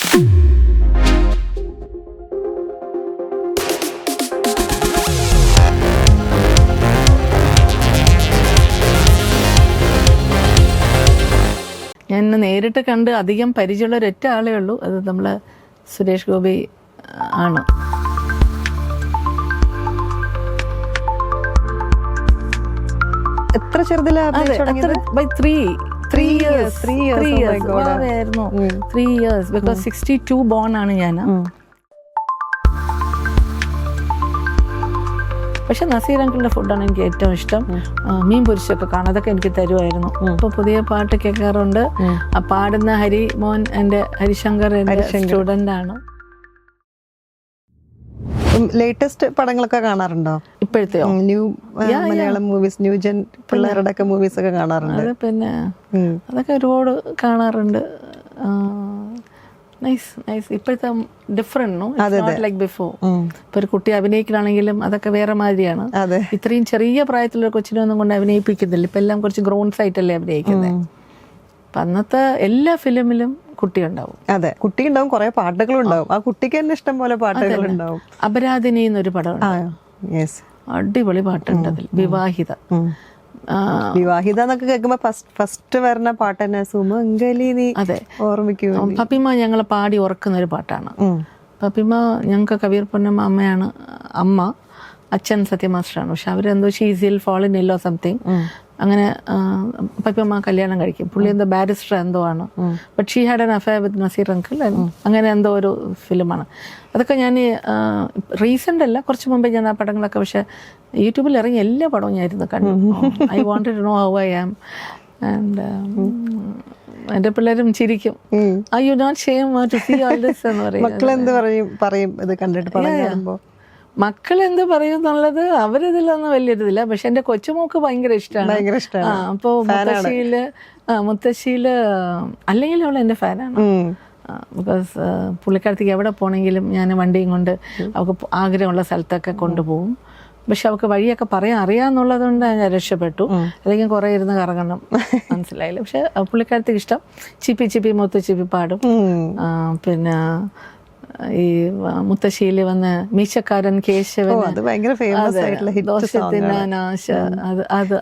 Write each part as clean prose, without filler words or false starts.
ഞാൻ നേരിട്ട് കണ്ട് അധികം പരിചയമുള്ള ഒരൊറ്റ ആളേ ഉള്ളൂ, അത് നമ്മളെ സുരേഷ് ഗോപി ആണ്. എത്ര ചെറുതിലാ ബൈ 3 years ആയിരുന്നു. 3 years ബിക്കോസ് 62 ബോൺ ആണ് ഞാൻ. പക്ഷെ നസീർ അങ്കിളിന്റെ ഫുഡാണ് എനിക്ക് ഏറ്റവും ഇഷ്ടം. മീൻ പൊരിച്ചൊക്കെ കാണാം, അതൊക്കെ എനിക്ക് തരുമായിരുന്നു. ഇപ്പൊ പുതിയ പാട്ട് കേൾക്കാറുണ്ട്. ആ പാടുന്ന ഹരിമോൻ എൻ്റെ ഹരിശങ്കർ എൻ്റെ സ്റ്റുഡൻ്റ് ആണ്. ലേറ്റസ്റ്റ് പടങ്ങളൊക്കെ കാണാറുണ്ടോ? ഇപ്പോഴത്തെയോ? New Malayalam movies, new gen പിള്ളേരുടെ ഒക്കെ മൂവീസ് ഒക്കെ കാണാറുണ്ട്? അത് പിന്നെ അതൊക്കെ ഒരുപാട് കാണാറുണ്ട്. നൈസ്. ഇപ്പോഴത്തെ ഡിഫറെന്റ് ലൈക്ക് ബിഫോർ. ഇപ്പൊ ഒരു കുട്ടി അഭിനയിക്കണമെങ്കിലും അതൊക്കെ വേറെ മാതിരിയാണ്. ഇത്രയും ചെറിയ പ്രായത്തിലുള്ള കൊച്ചിനൊന്നും കൊണ്ട് അഭിനയിപ്പിക്കുന്നില്ല. ഇപ്പൊ എല്ലാം കുറച്ച് ഗ്രോൺസ് ആയിട്ടല്ലേ അഭിനയിക്കുന്നത്. അപ്പൊ അന്നത്തെ എല്ലാ ഫിലിമിലും കുട്ടി ഉണ്ടാവും. അതെ, കുട്ടി ഉണ്ടാവും, കുറെ പാട്ടുകളും ഉണ്ടാവും. ആ കുട്ടിക്ക് തന്നെ ഇഷ്ടം പോലെ പാട്ടുകൾ ഉണ്ടാവും. അപരാധിനി എന്നൊരു പടമുണ്ട്, അടിപൊളി പാട്ടുണ്ട് അതിൽ. വിവാഹിത എന്നൊക്കെ കേൾക്കുമ്പോ ഫസ്റ്റ് വരുന്ന പാട്ട് തന്നെ സുമംഗലി നീ ഓർമ്മിക്കും. പപ്പിമ ഞങ്ങളെ പാടി ഉറക്കുന്ന ഒരു പാട്ടാണ്. പപ്പിമ ഞങ്ങൾക്ക് കബീർ പൊന്നമ്മ അമ്മയാണ് അമ്മ, അച്ഛൻ സത്യമാസ്റ്ററാണ്. പക്ഷെ അവരെന്തോ ഷീസിൽ ഫോളിൻ ഇല്ലോ സംതിങ് അങ്ങനെ പപ്പിയമ്മ കല്യാണം കഴിക്കും. പുള്ളി എന്തോ ബാരിസ്റ്റർ എന്തോ ആണ്. But she had an affair with Naseer uncle. അങ്ങനെ എന്തോ ഒരു ഫിലിമാണ്. അതൊക്കെ ഞാൻ റീസെൻ്റ് അല്ല, കുറച്ച് മുമ്പേ ഞാൻ ആ പടങ്ങളൊക്കെ, പക്ഷെ യൂട്യൂബിൽ ഇറങ്ങി എല്ലാ പടവും ഞാൻ ഇരുന്ന് കണ്ടു. I wanted to know how I am. And എൻ്റെ പിള്ളേരും ചിരിക്കും, I you not shame to see all this എന്ന് പറയും. ഇത് കണ്ടിട്ട് പടം കാണുമ്പോൾ മക്കൾ എന്ത് പറയും എന്നുള്ളത് അവരിതിലൊന്നും വലിയൊരിതില്ല. പക്ഷെ എൻ്റെ കൊച്ചുമോക്ക് ഭയങ്കര ഇഷ്ടമാണ്. അപ്പോൾ മുത്തശ്ശിയില് അല്ലെങ്കിൽ അവൾ എൻ്റെ ഫാനാണ്. ബിക്കോസ് പുള്ളിക്കാരത്തേക്ക് എവിടെ പോകണമെങ്കിലും ഞാൻ വണ്ടിയും കൊണ്ട് അവൾക്ക് ആഗ്രഹമുള്ള സ്ഥലത്തൊക്കെ കൊണ്ടുപോകും. പക്ഷെ അവൾക്ക് വഴിയൊക്കെ പറയാൻ അറിയാമെന്നുള്ളത് കൊണ്ട് ഞാൻ രക്ഷപ്പെട്ടു. അല്ലെങ്കിൽ കുറേ ഇരുന്ന് കറങ്ങണം, മനസ്സിലായില്ല. പക്ഷെ പുള്ളിക്കാരത്തേക്ക് ഇഷ്ടം ചിപ്പി മുത്തുച്ചിപ്പി പാടും. പിന്നെ ഈ മുത്തശ്ശിയിൽ വന്ന് മീശക്കാരൻ കേശവൻ,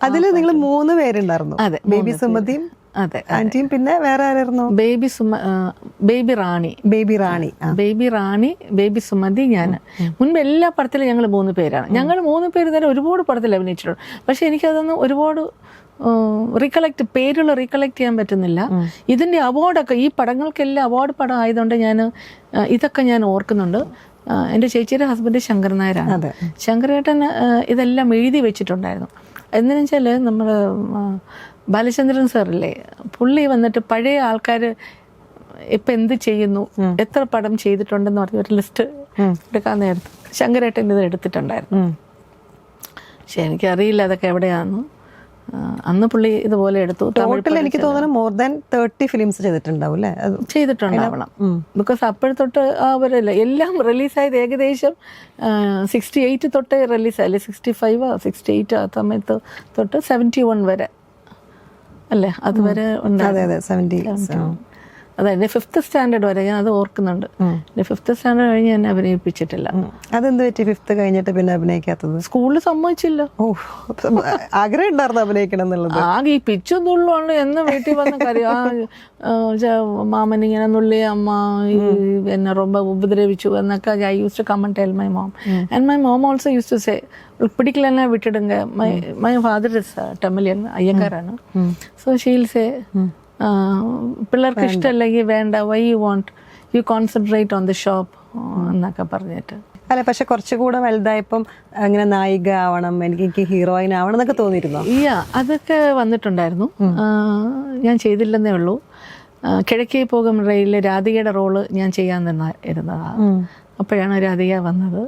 അതില് നിങ്ങൾ 3 പേരുണ്ടായിരുന്നു. ബേബി സുമതിയും ആന്റിയും പിന്നെ വേറെ ആരായിരുന്നു? ബേബി റാണി, ബേബി സുമതി, ഞാൻ. മുൻപ് എല്ലാ പടത്തിലും ഞങ്ങൾ 3 പേരാണ്. ഞങ്ങൾ 3 പേര് തന്നെ ഒരുപാട് പടത്തിൽ അഭിനയിച്ചിട്ടുണ്ട്. പക്ഷെ എനിക്കതൊന്നും ഒരുപാട് റീകളക്ട് ചെയ്യാൻ പറ്റുന്നില്ല. ഇതിൻ്റെ അവാർഡൊക്കെ, ഈ പടങ്ങൾക്കെല്ലാം അവാർഡ് പടം ആയതുകൊണ്ട് ഇതൊക്കെ ഞാൻ ഓർക്കുന്നുണ്ട്. എൻ്റെ ചേച്ചിയുടെ ഹസ്ബൻഡ് ശങ്കർ നായരാണ്. ശങ്കരേട്ടൻ ഇതെല്ലാം എഴുതി വെച്ചിട്ടുണ്ടായിരുന്നു. എന്നു വെച്ചാൽ നമ്മൾ ബാലചന്ദ്രൻ സാറില്ലേ, പുള്ളി വന്നിട്ട് പഴയ ആൾക്കാർ ഇപ്പം എന്ത് ചെയ്യുന്നു, എത്ര പടം ചെയ്തിട്ടുണ്ടെന്ന് പറഞ്ഞ ഒരു ലിസ്റ്റ് എടുക്കാൻ നേരത്ത് ശങ്കരേട്ടൻ ഇത് എടുത്തിട്ടുണ്ടായിരുന്നു. പക്ഷെ എനിക്കറിയില്ല അതൊക്കെ എവിടെയാണെന്ന്. അന്ന് പുള്ളി ഇതുപോലെ എടുത്തു. ടോട്ടൽ എനിക്ക് തോന്നുന്നു മോർ ദാൻ 30 ഫിലിംസ് ചെയ്തിട്ടുണ്ടാവും അല്ലേ? ചെയ്തിട്ടുണ്ടാവണം. ബിക്കോസ് അപ്പോഴത്തൊട്ട് അവരല്ല എല്ലാം റിലീസായത് ഏകദേശം 68 തൊട്ട് റിലീസായില്ലേ, 65 68 ആ സമയത്ത് തൊട്ട് 71 വരെ അല്ലേ, അതുവരെ ഉണ്ടായിരുന്നു. അതെ, എൻ്റെ 5th സ്റ്റാൻഡേർഡ് വരെ ഞാൻ അത് ഓർക്കുന്നുണ്ട്. എൻ്റെ 5th സ്റ്റാൻഡേർഡ് കഴിഞ്ഞ് എന്നെ അഭിനയിപ്പിച്ചിട്ടില്ല. അതെന്ത് പറ്റി 5th കഴിഞ്ഞിട്ട് പിന്നെ അഭിനയിക്കാത്തത്? സ്കൂളിൽ സമ്മതിച്ചില്ല. ആഗ്രഹം ഉണ്ടായിരുന്നു അഭിനയിക്കണം എന്നുള്ളത്. ആകെ ഈ പിച്ചും തുള്ളുകൊണ്ട് എന്ന് വീട്ടിൽ വന്ന് മാമൻ ഇങ്ങനെ നുള്ളി, അമ്മ എന്നെ ரொம்ப ഉപദ്രവിച്ചു എന്നൊക്കെ I use to come and tell my mom. And my mom also use to say പിടിക്കലെന്നെ വിട്ടിടുങ്ക. മൈ ഫാദർ ഇസ് തമിഴിയൻ, അയ്യങ്കാരാണ്. സോ ഷീൽ സേ പിള്ളേർക്ക് ഇഷ്ടമല്ലെങ്കിൽ വേണ്ട, why you want, you concentrate on the shop എന്നൊക്കെ പറഞ്ഞിട്ട്. അല്ല, പക്ഷെ കുറച്ചുകൂടെ വലുതായപ്പം അങ്ങനെ നായിക ആവണം, എനിക്ക് ഹീറോയിൻ ആവണം എന്നൊക്കെ തോന്നിയിരുന്നു. അതൊക്കെ വന്നിട്ടുണ്ടായിരുന്നു. ഞാൻ ചെയ്തില്ലെന്നേ ഉള്ളൂ. കിഴക്കേ പോകും റെയിലിൽ രാധികയുടെ റോള് ഞാൻ ചെയ്യാൻ ഇരുന്നതാണ്. അപ്പോഴാണ് രാധിക വന്നത്.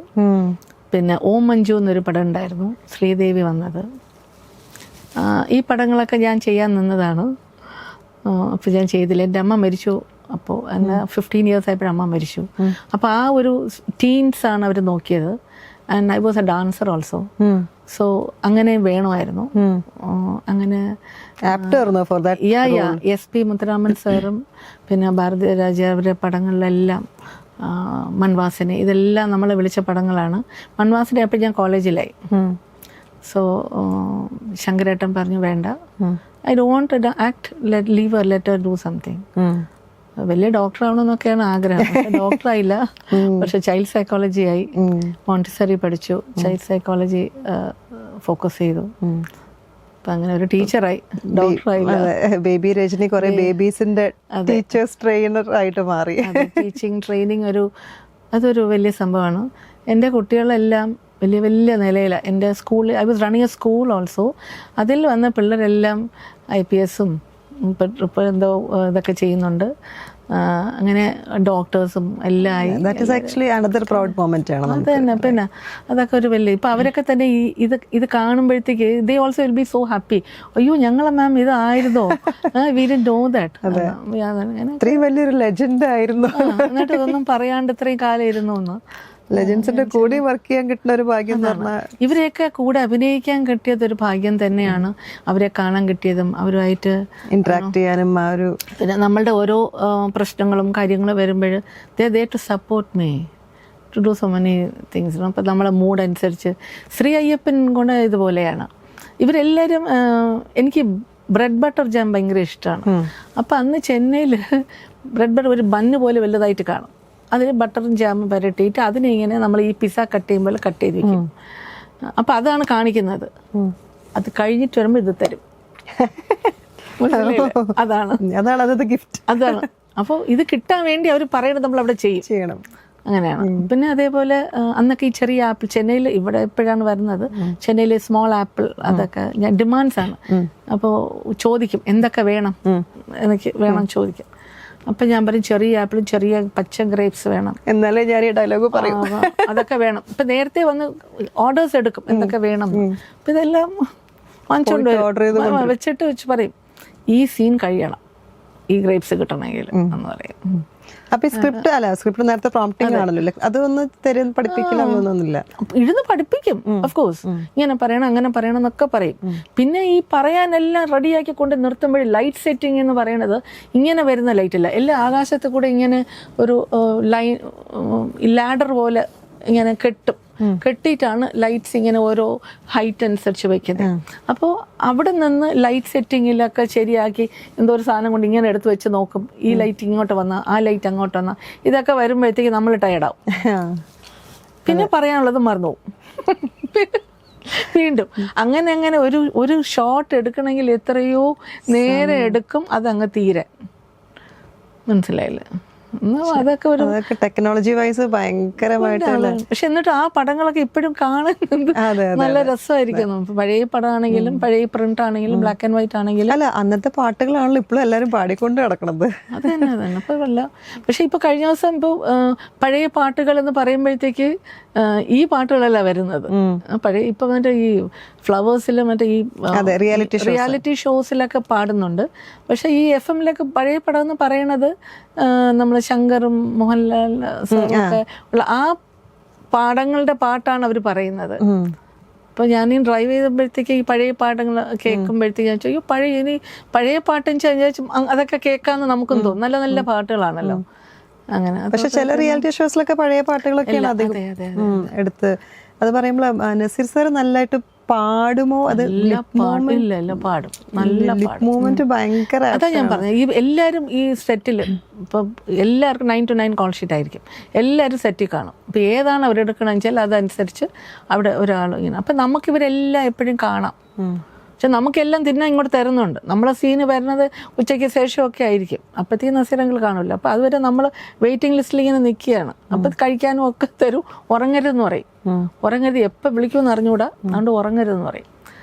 പിന്നെ ഓം മഞ്ജു എന്നൊരു പടം ഉണ്ടായിരുന്നു, ശ്രീദേവി വന്നത്. ഈ പടങ്ങളൊക്കെ ഞാൻ ചെയ്യാൻ നിന്നതാണ്. അപ്പോൾ ഞാൻ ചെയ്തില്ല. എൻ്റെ അമ്മ മരിച്ചു. അപ്പോൾ എന്നെ 15 years ആയപ്പോഴും അമ്മ മരിച്ചു. അപ്പോൾ ആ ഒരു ടീൻസാണ് അവർ നോക്കിയത്. And I was A dancer also. So അങ്ങനെ വേണമായിരുന്നു. അങ്ങനെ SP മുത്തുരാമൻ സാറും പിന്നെ ഭാരതി രാജ അവരുടെ പടങ്ങളിലെല്ലാം മൺവാസനെ ഇതെല്ലാം നമ്മളെ വിളിച്ച പടങ്ങളാണ്. മൺവാസനെ അപ്പോൾ ഞാൻ കോളേജിലായി. സോ ശങ്കരേട്ടൻ പറഞ്ഞു വേണ്ട, I don't want to act, leave her, let her do something. വലിയ ഡോക്ടർ ആവണമെന്നൊക്കെയാണ് ആഗ്രഹം. ഡോക്ടർ ആയില്ല, പക്ഷെ ചൈൽഡ് സൈക്കോളജി ആയി. മോണ്ടിസറി പഠിച്ചു, ചൈൽഡ് സൈക്കോളജി ഫോക്കസ് ചെയ്തു. അപ്പൊ അങ്ങനെ ഒരു ടീച്ചറായി, ഡോക്ടറായില്ല. ബേബി രജനി കുറെ ബേബീസിന്റെ ടീച്ചേഴ്സ് ട്രെയിനർ ആയിട്ട് മാറി. ടീച്ചിങ് ട്രെയിനിങ് അതൊരു വലിയ സംഭവമാണ്. എൻ്റെ കുട്ടികളെല്ലാം വലിയ വലിയ നിലയിലാണ്. എൻ്റെ സ്കൂളിൽ I was running A school also. അതിൽ വന്ന പിള്ളേരെല്ലാം IPSഉം ഇപ്പോൾ എന്തോ ഇതൊക്കെ ചെയ്യുന്നുണ്ട്. അങ്ങനെ ഡോക്ടേഴ്സും എല്ലാം ആയി. അത് തന്നെ. പിന്നെ അതൊക്കെ ഒരു വലിയ, ഇപ്പം അവരൊക്കെ തന്നെ ഇത് കാണുമ്പോഴത്തേക്ക് they also will be so happy. അയ്യോ ഞങ്ങളെ മാം ഇതായിരുന്നോ, വി ഡിഡ്ന്റ് നോ ദാറ്റ്. ഇത്രയും വലിയൊരു ലെജൻഡ് ആയിരുന്നു, എന്നിട്ട് ഇതൊന്നും പറയാണ്ട് ഇത്രയും കാലം ഇരുന്നു എന്ന്. ലെജൻസിന്റെ കൂടെ വർക്ക് ചെയ്യാൻ കിട്ടുന്ന ഒരു ഭാഗ്യം എന്ന് പറഞ്ഞാൽ, ഇവരെയൊക്കെ കൂടെ അഭിനയിക്കാൻ കിട്ടിയതൊരു ഭാഗ്യം തന്നെയാണ്. അവരെ കാണാൻ കിട്ടിയതും അവരുമായിട്ട് ഇന്ററാക്ട് ചെയ്യാനും ആ ഒരു, പിന്നെ നമ്മളുടെ ഓരോ പ്രശ്നങ്ങളും കാര്യങ്ങളും വരുമ്പോൾ they to support me to do so many things. അപ്പം നമ്മളെ മൂഡ് അനുസരിച്ച് ശ്രീ അയ്യപ്പൻ കൊണ്ട് ഇതുപോലെയാണ്. ഇവരെല്ലാവരും എനിക്ക് ബ്രെഡ് ബട്ടർ ജാം ഭയങ്കര ഇഷ്ടമാണ്. അപ്പം അന്ന് ചെന്നൈയിൽ ബ്രെഡ് ബട്ടർ ഒരു ബണ്ണ് പോലെ വലുതായിട്ട് കാണും. അതിൽ ബട്ടറും ജാമും പുരട്ടിയിട്ട് അതിനെ ഇങ്ങനെ നമ്മൾ ഈ പിസ്സ കട്ട് ചെയ്യുമ്പോൾ കട്ട് ചെയ്ത് വയ്ക്കും. അപ്പം അതാണ് കാണിക്കുന്നത്. അത് കഴിഞ്ഞിട്ട് വരുമ്പോൾ ഇത് തരും. അതാണ് ഗിഫ്റ്റ്. അതാണ്. അപ്പോൾ ഇത് കിട്ടാൻ വേണ്ടി അവർ പറയുന്നത് നമ്മൾ അവിടെ ചെയ്യണം. അങ്ങനെയാണ്. പിന്നെ അതേപോലെ അന്നൊക്കെ ഈ ചെറിയ ആപ്പിൾ ചെന്നൈയിൽ, ഇവിടെ എപ്പോഴാണ് വരുന്നത്, ചെന്നൈയിലെ സ്മോൾ ആപ്പിൾ അതൊക്കെ ഞാൻ ഡിമാൻഡ്സ് ആണ്. അപ്പോൾ ചോദിക്കും എന്തൊക്കെ വേണം, എനിക്ക് വേണം ചോദിക്കും. അപ്പം ഞാൻ പറയും ചെറിയ ആപ്പിളും ചെറിയ പച്ച ഗ്രേപ്സ് വേണം, എന്നാലേ ഞാൻ ഈ ഡയലോഗ് പറയും. അതൊക്കെ വേണം. ഇപ്പം നേരത്തെ വന്ന് ഓർഡേഴ്സ് എടുക്കും എന്തൊക്കെ വേണം. അപ്പം ഇതെല്ലാം വാങ്ങിച്ചോണ്ട് വെച്ചിട്ട് വെച്ച് പറയും ഈ സീൻ കഴിയണം, ഈ ഗ്രേപ്സ് കിട്ടണമെങ്കിൽ എന്ന് പറയും. അപ്പൊ സ്ക്രിപ്റ്റ് നേരത്തെ പ്രോംപ്റ്റിംഗ് ആണല്ലോ, അതൊന്ന് പഠിപ്പിക്കില്ല. ഇരുന്ന് പഠിപ്പിക്കും ഓഫ് കോഴ്സ്. ഇങ്ങനെ പറയണം അങ്ങനെ പറയണം എന്നൊക്കെ പറയും. പിന്നെ ഈ പറയാനെല്ലാം റെഡിയാക്കി കൊണ്ട് നിർത്തുമ്പോഴേ ലൈറ്റ് സെറ്റിംഗ് എന്ന് പറയുന്നത് ഇങ്ങനെ വരുന്ന ലൈറ്റ് അല്ല, എല്ലാം ആകാശത്ത് കൂടെ ഇങ്ങനെ ഒരു ലൈൻ ലാഡർ പോലെ ഇങ്ങനെ കെട്ടിയിട്ടാണ് ലൈറ്റ്സ് ഇങ്ങനെ ഓരോ ഹൈറ്റ് അനുസരിച്ച് വെക്കുന്നത്. അപ്പോൾ അവിടെ നിന്ന് ലൈറ്റ് സെറ്റിങ്ങിലൊക്കെ ശരിയാക്കി എന്തോ ഒരു സാധനം കൊണ്ട് ഇങ്ങനെ എടുത്ത് വെച്ച് നോക്കും. ഈ ലൈറ്റ് ഇങ്ങോട്ട് വന്നാൽ ആ ലൈറ്റ് അങ്ങോട്ട് വന്നാൽ ഇതൊക്കെ വരുമ്പോഴത്തേക്ക് നമ്മൾ ടയർഡാവും. പിന്നെ പറയാനുള്ളത് മറന്നു പോകും. വീണ്ടും അങ്ങനെ ഒരു ഷോട്ട് എടുക്കണമെങ്കിൽ എത്രയോ നേരം എടുക്കും, അതങ്ങ് തീരെ. മനസ്സിലായില്ലേ? അതൊക്കെ ഒരു ടെക്നോളജി വൈസ് ഭയങ്കരമായിട്ടുള്ള. പക്ഷെ എന്നിട്ട് ആ പടങ്ങളൊക്കെ ഇപ്പോഴും കാണുന്നത് നല്ല രസമായിരിക്കും. പഴയ പടമാണെങ്കിലും പഴയ പ്രിന്റ് ആണെങ്കിലും ബ്ലാക്ക് ആൻഡ് വൈറ്റ് ആണെങ്കിലും. അല്ല, അന്നത്തെ പാട്ടുകളാണല്ലോ ഇപ്പോഴും എല്ലാവരും പാടിക്കൊണ്ട് കിടക്കണത്. അത് തന്നെ ഇപ്പൊ അല്ല. പക്ഷെ ഇപ്പൊ കഴിഞ്ഞ ദിവസം ഇപ്പൊ പഴയ പാട്ടുകൾ എന്ന് പറയുമ്പോഴത്തേക്ക് ഈ പാട്ടുകളല്ല വരുന്നത്. ഇപ്പൊ മറ്റേ ഈ ഫ്ലവേഴ്സിൽ മറ്റേ ഈ റിയാലിറ്റി ഷോസിലൊക്കെ പാടുന്നുണ്ട്. പക്ഷെ ഈ FM-ലൊക്കെ പഴയ പടം എന്ന് പറയണത് നമ്മൾ ശങ്കറും മോഹൻലാൽ സാറൊക്കെ ഉള്ള ആ പാടങ്ങളുടെ പാട്ടാണ് അവർ പറയുന്നത്. അപ്പോൾ ഞാനീ ഡ്രൈവ് ചെയ്തപ്പോഴത്തേക്ക് ഈ പഴയ പാട്ടങ്ങൾ കേൾക്കുമ്പോഴത്തേക്ക് ഞാൻ ചോദിക്കും പഴയ പാട്ടും അതൊക്കെ കേൾക്കാമെന്ന് നമുക്കും തോന്നും. നല്ല നല്ല പാട്ടുകളാണല്ലോ. അങ്ങനെ. പക്ഷെ ചില റിയാലിറ്റി ഷോസിലൊക്കെ പഴയ പാട്ടുകളൊക്കെയാണ് അധികം എടുത്ത്. അത് പറയുമ്പോൾ നസീർ സാർ നല്ലതായിട്ട് പാടുമോ? അത് പാടും, നല്ല മൂവ്മെന്റ് ഭയങ്കര. അതാ ഞാൻ പറഞ്ഞത്, ഈ എല്ലാവരും ഈ സെറ്റിൽ ഇപ്പം എല്ലാവർക്കും 9 to 9 കോൾ ഷീറ്റ് ആയിരിക്കും. എല്ലാവരും സെറ്റിൽ കാണും. ഇപ്പം ഏതാണ് അവരെടുക്കണമെന്ന് വെച്ചാൽ അതനുസരിച്ച് അവിടെ ഒരാൾ ഇങ്ങനെ. അപ്പം നമുക്കിവരെല്ലാം എപ്പോഴും കാണാം. പക്ഷെ നമുക്കെല്ലാം തിന്നാൻ ഇങ്ങോട്ട് തരുന്നുണ്ട്. നമ്മളെ സീന് വരുന്നത് ഉച്ചയ്ക്ക് ശേഷമൊക്കെ ആയിരിക്കും. അപ്പോഴത്തേക്ക് നസീറങ്ങൾ കാണില്ല. അപ്പോൾ അതുവരെ നമ്മൾ വെയിറ്റിംഗ് ലിസ്റ്റിൽ ഇങ്ങനെ നിൽക്കുകയാണ്. അപ്പം കഴിക്കാനും ഒക്കെ തരും. ഉറങ്ങരുതെന്ന് പറയും. ഉറങ്ങരുത്, എപ്പോൾ വിളിക്കുമെന്ന് അറിഞ്ഞുകൂടാ, അതുകൊണ്ട് ഉറങ്ങരുതെന്ന് പറയും.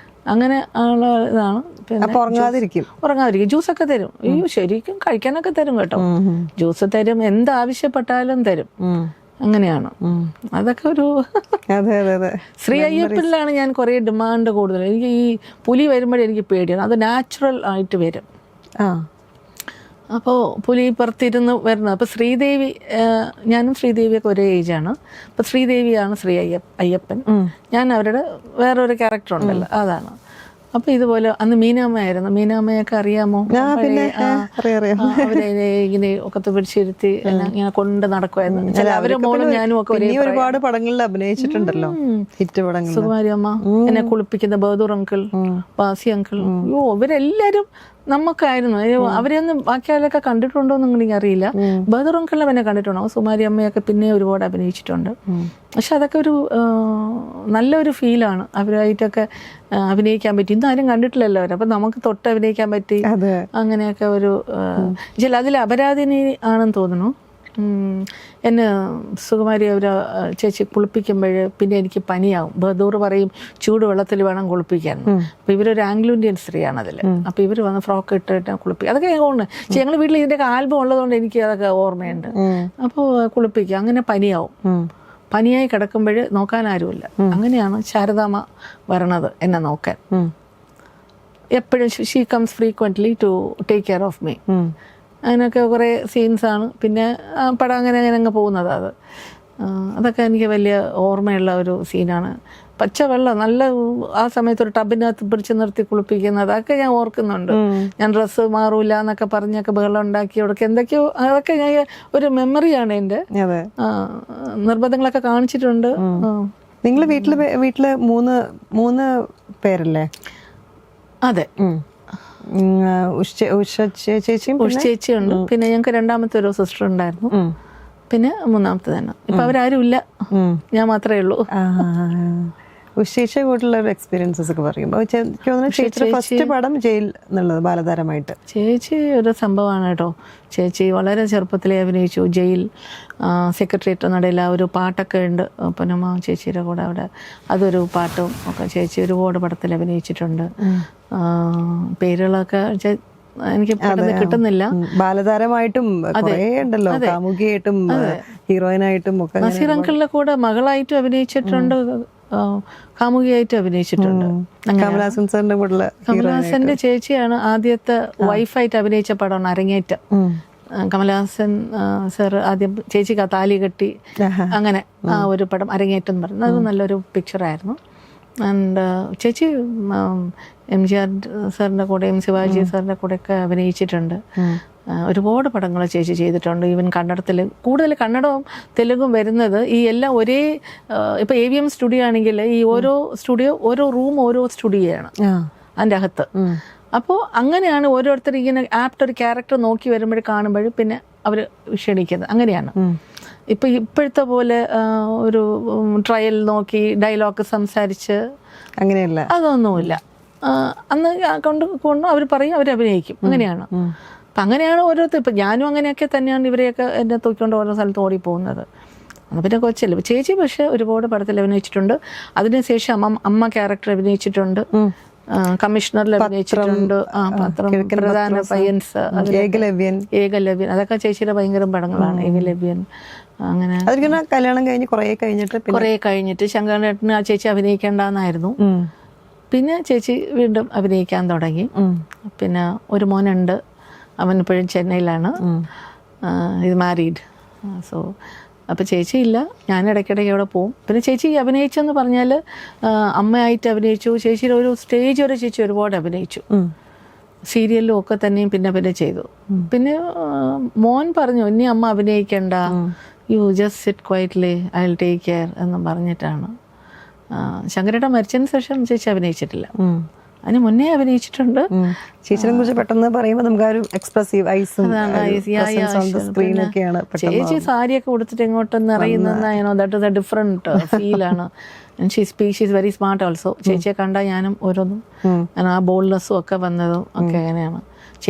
അങ്ങനെ ഉള്ള ഇതാണ്. പിന്നെ ഉറങ്ങാതിരിക്കും. ജ്യൂസൊക്കെ തരും. അയ്യോ ശരിക്കും കഴിക്കാനൊക്കെ തരും കേട്ടോ. ജ്യൂസ് തരും, എന്താവശ്യപ്പെട്ടാലും തരും. അങ്ങനെയാണ്. അതൊക്കെ ഒരു ശ്രീ അയ്യപ്പനിലാണ് ഞാൻ കുറേ ഡിമാൻഡ് കൂടുതൽ. എനിക്ക് ഈ പുലി വരുമ്പോഴേ എനിക്ക് പേടിയാണ്. അത് നാച്ചുറൽ ആയിട്ട് വരും. അപ്പോൾ പുലി പുറത്തിരുന്ന് വരുന്നത്. അപ്പോൾ ശ്രീദേവി, ഞാനും ശ്രീദേവിയൊക്കെ ഒരേ ഏജാണ്. അപ്പോൾ ശ്രീദേവിയാണ് അയ്യപ്പൻ, ഞാൻ അവരുടെ വേറൊരു ക്യാരക്ടർ ഉണ്ടല്ലോ അതാണ്. അപ്പൊ ഇതുപോലെ അന്ന് മീനാമ്മയായിരുന്നു. മീനാമ്മയൊക്കെ അറിയാമോ? അവരെ ഇങ്ങനെ ഒക്കത്ത് പിടിച്ചിരുത്തി ഇങ്ങനെ കൊണ്ട് നടക്കുമായിരുന്നു. അവരെ മോളും ഞാനും ഒക്കെ ഒരുപാട് പടങ്ങളിൽ അഭിനയിച്ചിട്ടുണ്ടല്ലോ, ഹിറ്റ് പടങ്ങൾ. സുകുമാരി അമ്മ, എന്നെ കുളിപ്പിക്കുന്ന ബഹദൂർ അങ്കിൾ, ബാസി അങ്കിൾ, അയ്യോ ഇവരെല്ലാരും നമുക്കായിരുന്നു. അവരെയൊന്നും ബാക്കിയാളൊക്കെ കണ്ടിട്ടുണ്ടോ എന്ന് എനിക്ക് അറിയില്ല. ബഹദൂർ അങ്കിളിനെ പിന്നെ കണ്ടിട്ടുണ്ടോ? സുകുമാരി അമ്മയൊക്കെ പിന്നെ ഒരുപാട് അഭിനയിച്ചിട്ടുണ്ട്. പക്ഷെ അതൊക്കെ ഒരു നല്ലൊരു ഫീലാണ്. അവരായിട്ടൊക്കെ അഭിനയിക്കാൻ പറ്റി. ഇന്നും ആരും കണ്ടിട്ടില്ലല്ലോ അവർ. അപ്പം നമുക്ക് തൊട്ട് അഭിനയിക്കാൻ പറ്റി. അങ്ങനെയൊക്കെ ഒരു അതിൽ അപരാധിനി ആണെന്ന് തോന്നുന്നു. എന്നെ സുകുമാരി അവർ ചേച്ചി കുളിപ്പിക്കുമ്പോൾ പിന്നെ എനിക്ക് പനിയാവും. ബഹദൂർ പറയും ചൂടുവെള്ളത്തിൽ വേണം കുളിപ്പിക്കാൻ. അപ്പോൾ ഇവരൊരു ആംഗ്ലോ ഇന്ത്യൻ സ്ത്രീയാണ് അതിൽ. അപ്പോൾ ഇവർ വന്ന് ഫ്രോക്ക് ഇട്ടിട്ട് കുളിപ്പിക്കും. അതൊക്കെ ഞാൻ ഓർമ്മ. ഞങ്ങൾ വീട്ടിൽ ഇതിൻ്റെയൊക്കെ ആൽബം ഉള്ളതുകൊണ്ട് എനിക്ക് അതൊക്കെ ഓർമ്മയുണ്ട്. അപ്പോൾ കുളിപ്പിക്കുക. അങ്ങനെ പനിയാവും. പനിയായി കിടക്കുമ്പോൾ നോക്കാൻ ആരുമില്ല. അങ്ങനെയാണ് ശാരദാമ്മ വരണത് എന്നെ നോക്കാൻ. എപ്പോഴും she comes frequently to take care of me. അങ്ങനെയൊക്കെ കുറേ സീൻസാണ്. പിന്നെ പടം അങ്ങനെ അങ്ങ് പോകുന്നത്. അതൊക്കെ എനിക്ക് വലിയ ഓർമ്മയുള്ള ഒരു സീനാണ്. പച്ചവെള്ളം നല്ല ആ സമയത്ത് ഒരു ടബിനകത്ത് പിടിച്ച് നിർത്തി കുളിപ്പിക്കുന്നത് അതൊക്കെ ഞാൻ ഓർക്കുന്നുണ്ട്. ഞാൻ ഡ്രസ്സ് മാറൂല എന്നൊക്കെ പറഞ്ഞൊക്കെ ബഹളം ഉണ്ടാക്കി അവിടേക്ക് എന്തൊക്കെയോ അതൊക്കെ ഞാൻ ഒരു മെമ്മറിയാണ് എൻ്റെ. നിർബന്ധങ്ങളൊക്കെ കാണിച്ചിട്ടുണ്ട്. നിങ്ങൾ വീട്ടില് മൂന്ന് പേരല്ലേ? അതെ. ഉഷ ചേച്ചിയുണ്ട്. പിന്നെ ഞങ്ങൾക്ക് രണ്ടാമത്തെ ഒരു സിസ്റ്റർ ഉണ്ടായിരുന്നു. പിന്നെ മൂന്നാമത്തെ തന്നെ. ഇപ്പൊ അവരാരും ഇല്ല, ഞാൻ മാത്രമേ ഉള്ളൂ. ഉഷേച്ച കൂട്ടുള്ള എക്സ്പീരിയൻസസ് ഒക്കെ പറയുമ്പോൾ ചേച്ചിയുടെ ഫസ്റ്റ് പടം ജയിൽ എന്നുള്ളത് ബാലതാരമായിട്ട്. ചേച്ചി ഒരു സംഭവമാണ് കേട്ടോ. ചേച്ചി വളരെ ചെറുപ്പത്തിലേ അഭിനയിച്ചു. ജയിൽ, സെക്രട്ടേറിയറ്റ് നടയിൽ ഒരു പാട്ടൊക്കെ ഉണ്ട് പൊന്നമ്മ ചേച്ചിയുടെ കൂടെ. അവിടെ അതൊരു പാട്ടും ഒക്കെ ചേച്ചി ഒരുപാട് പടത്തിൽ അഭിനയിച്ചിട്ടുണ്ട്. പേരുകളൊക്കെ എനിക്ക് കിട്ടുന്നില്ല. ബാലതാരമായിട്ടും ഉണ്ടല്ലോ, കാമുകിയായിട്ടും ഹീറോയിനായിട്ടും ഒക്കെ. നസീർ അങ്കിളിന്റെ കൂടെ മകളായിട്ടും അഭിനയിച്ചിട്ടുണ്ട്, കാമുകിയായിട്ട് അഭിനയിച്ചിട്ടുണ്ട്. കമലഹാസന്റെ ചേച്ചിയാണ് ആദ്യത്തെ വൈഫായിട്ട് അഭിനയിച്ച പടമാണ് അരങ്ങേറ്റം. കമലഹാസൻ സാർ ആദ്യം ചേച്ചിക്ക് താലി കെട്ടി അങ്ങനെ ആ ഒരു പടം അരങ്ങേറ്റം എന്ന് പറയുന്നത് അത് നല്ലൊരു പിക്ചറായിരുന്നു. ആൻഡ് ചേച്ചി MGR സാറിൻ്റെ കൂടെ, ശിവാജി സാറിൻ്റെ കൂടെയൊക്കെ അഭിനയിച്ചിട്ടുണ്ട്. ഒരുപാട് പടങ്ങൾ ചേച്ചി ചെയ്തിട്ടുണ്ട്. ഈവൻ കന്നഡത്തിൽ കൂടുതൽ കന്നഡവും തെലുങ്കും വരുന്നത് ഈ എല്ലാം ഒരേ. ഇപ്പോൾ AVM സ്റ്റുഡിയോ ആണെങ്കിൽ ഈ ഓരോ സ്റ്റുഡിയോ ഓരോ റൂം ഓരോ സ്റ്റുഡിയോയാണ് അതിൻ്റെ അകത്ത്. അപ്പോൾ അങ്ങനെയാണ് ഓരോരുത്തർ ഇങ്ങനെ ആപ്റ്റ് ഒരു ക്യാരക്ടർ നോക്കി വരുമ്പോൾ കാണുമ്പോൾ പിന്നെ അവർ ക്ഷണിക്കുന്നത്. അങ്ങനെയാണ്. ഇപ്പോഴത്തെ പോലെ ഒരു ട്രയൽ നോക്കി ഡയലോഗ് സംസാരിച്ച് അങ്ങനെയല്ല, അതൊന്നുമില്ല. അന്ന് കൊണ്ട് അവർ പറയും, അവർ അഭിനയിക്കും. അങ്ങനെയാണ്. അപ്പം അങ്ങനെയാണ് ഓരോരുത്തർ. ഇപ്പം ഞാനും അങ്ങനെയൊക്കെ തന്നെയാണ് ഇവരെയൊക്കെ എന്നെ തൂക്കിക്കൊണ്ട് ഓരോ സ്ഥലത്ത് ഓടിപ്പോകുന്നത്. എന്നാൽ പിന്നെ കൊച്ചല്ല. ചേച്ചി പക്ഷേ ഒരുപാട് പടത്തിൽ അഭിനയിച്ചിട്ടുണ്ട്. അതിനുശേഷം അമ്മ ക്യാരക്ടർ അഭിനയിച്ചിട്ടുണ്ട്. കമ്മീഷണറിൽ അഭിനയിച്ചിട്ടുണ്ട്. പത്രം, പ്രധാന പയ്യൻസ്, ഏകലവ്യൻ, അതൊക്കെ ചേച്ചിയുടെ ഭയങ്കര പടങ്ങളാണ്. ഏകലവ്യൻ അങ്ങനെ കല്യാണം കഴിഞ്ഞ് കുറേ കഴിഞ്ഞിട്ട് ശങ്കരേട്ടന് ആ ചേച്ചി അഭിനയിക്കേണ്ടെന്നായിരുന്നു. പിന്നെ ചേച്ചി വീണ്ടും അഭിനയിക്കാൻ തുടങ്ങി. പിന്നെ ഒരു മോനുണ്ട്, അവൻ ഇപ്പോഴും ചെന്നൈയിലാണ്, ഇത് മാരീഡ്. സോ അപ്പോൾ ചേച്ചി ഇല്ല, ഞാൻ ഇടയ്ക്കിടയ്ക്ക് അവിടെ പോവും. പിന്നെ ചേച്ചി അഭിനയിച്ചെന്ന് പറഞ്ഞാൽ അമ്മയായിട്ട് അഭിനയിച്ചു. ചേച്ചിയുടെ ഒരു സ്റ്റേജ് വരെ ചേച്ചി ഒരുപാട് അഭിനയിച്ചു. സീരിയലിലും ഒക്കെ തന്നെയും പിന്നെ ചെയ്തു. പിന്നെ മോൻ പറഞ്ഞു, ഇനി അമ്മ അഭിനയിക്കണ്ട, you just sit quietly, I will take care എന്നും പറഞ്ഞിട്ടാണ്. ശങ്കരേട്ടൻ മരിച്ചതിന് ശേഷം ചേച്ചി അഭിനയിച്ചിട്ടില്ല. അതിന് മുന്നേ അഭിനയിച്ചിട്ടുണ്ട്. ചേച്ചിനെ കുറിച്ച് പെട്ടെന്ന് പറയുമ്പോൾ നമുക്ക് ആ ഒരു എക്സ്പ്രസീവ് ഐസും സ്ക്രീനൊക്കെയാണ്. ചേച്ചി സാരിയൊക്കെ കൊടുത്തിട്ട് എങ്ങോട്ടൊന്ന് അറിയുന്ന ദാറ്റ് ഇസ് എ ഡിഫറെന്റ് ഫീലാണ്. She is very smart also. ചേച്ചിയെ കണ്ടാൽ ഞാനും ഓരോന്നും ആ ബോൾഡ്നെസ്സും ഒക്കെ വന്നതും ഒക്കെ അങ്ങനെയാണ്.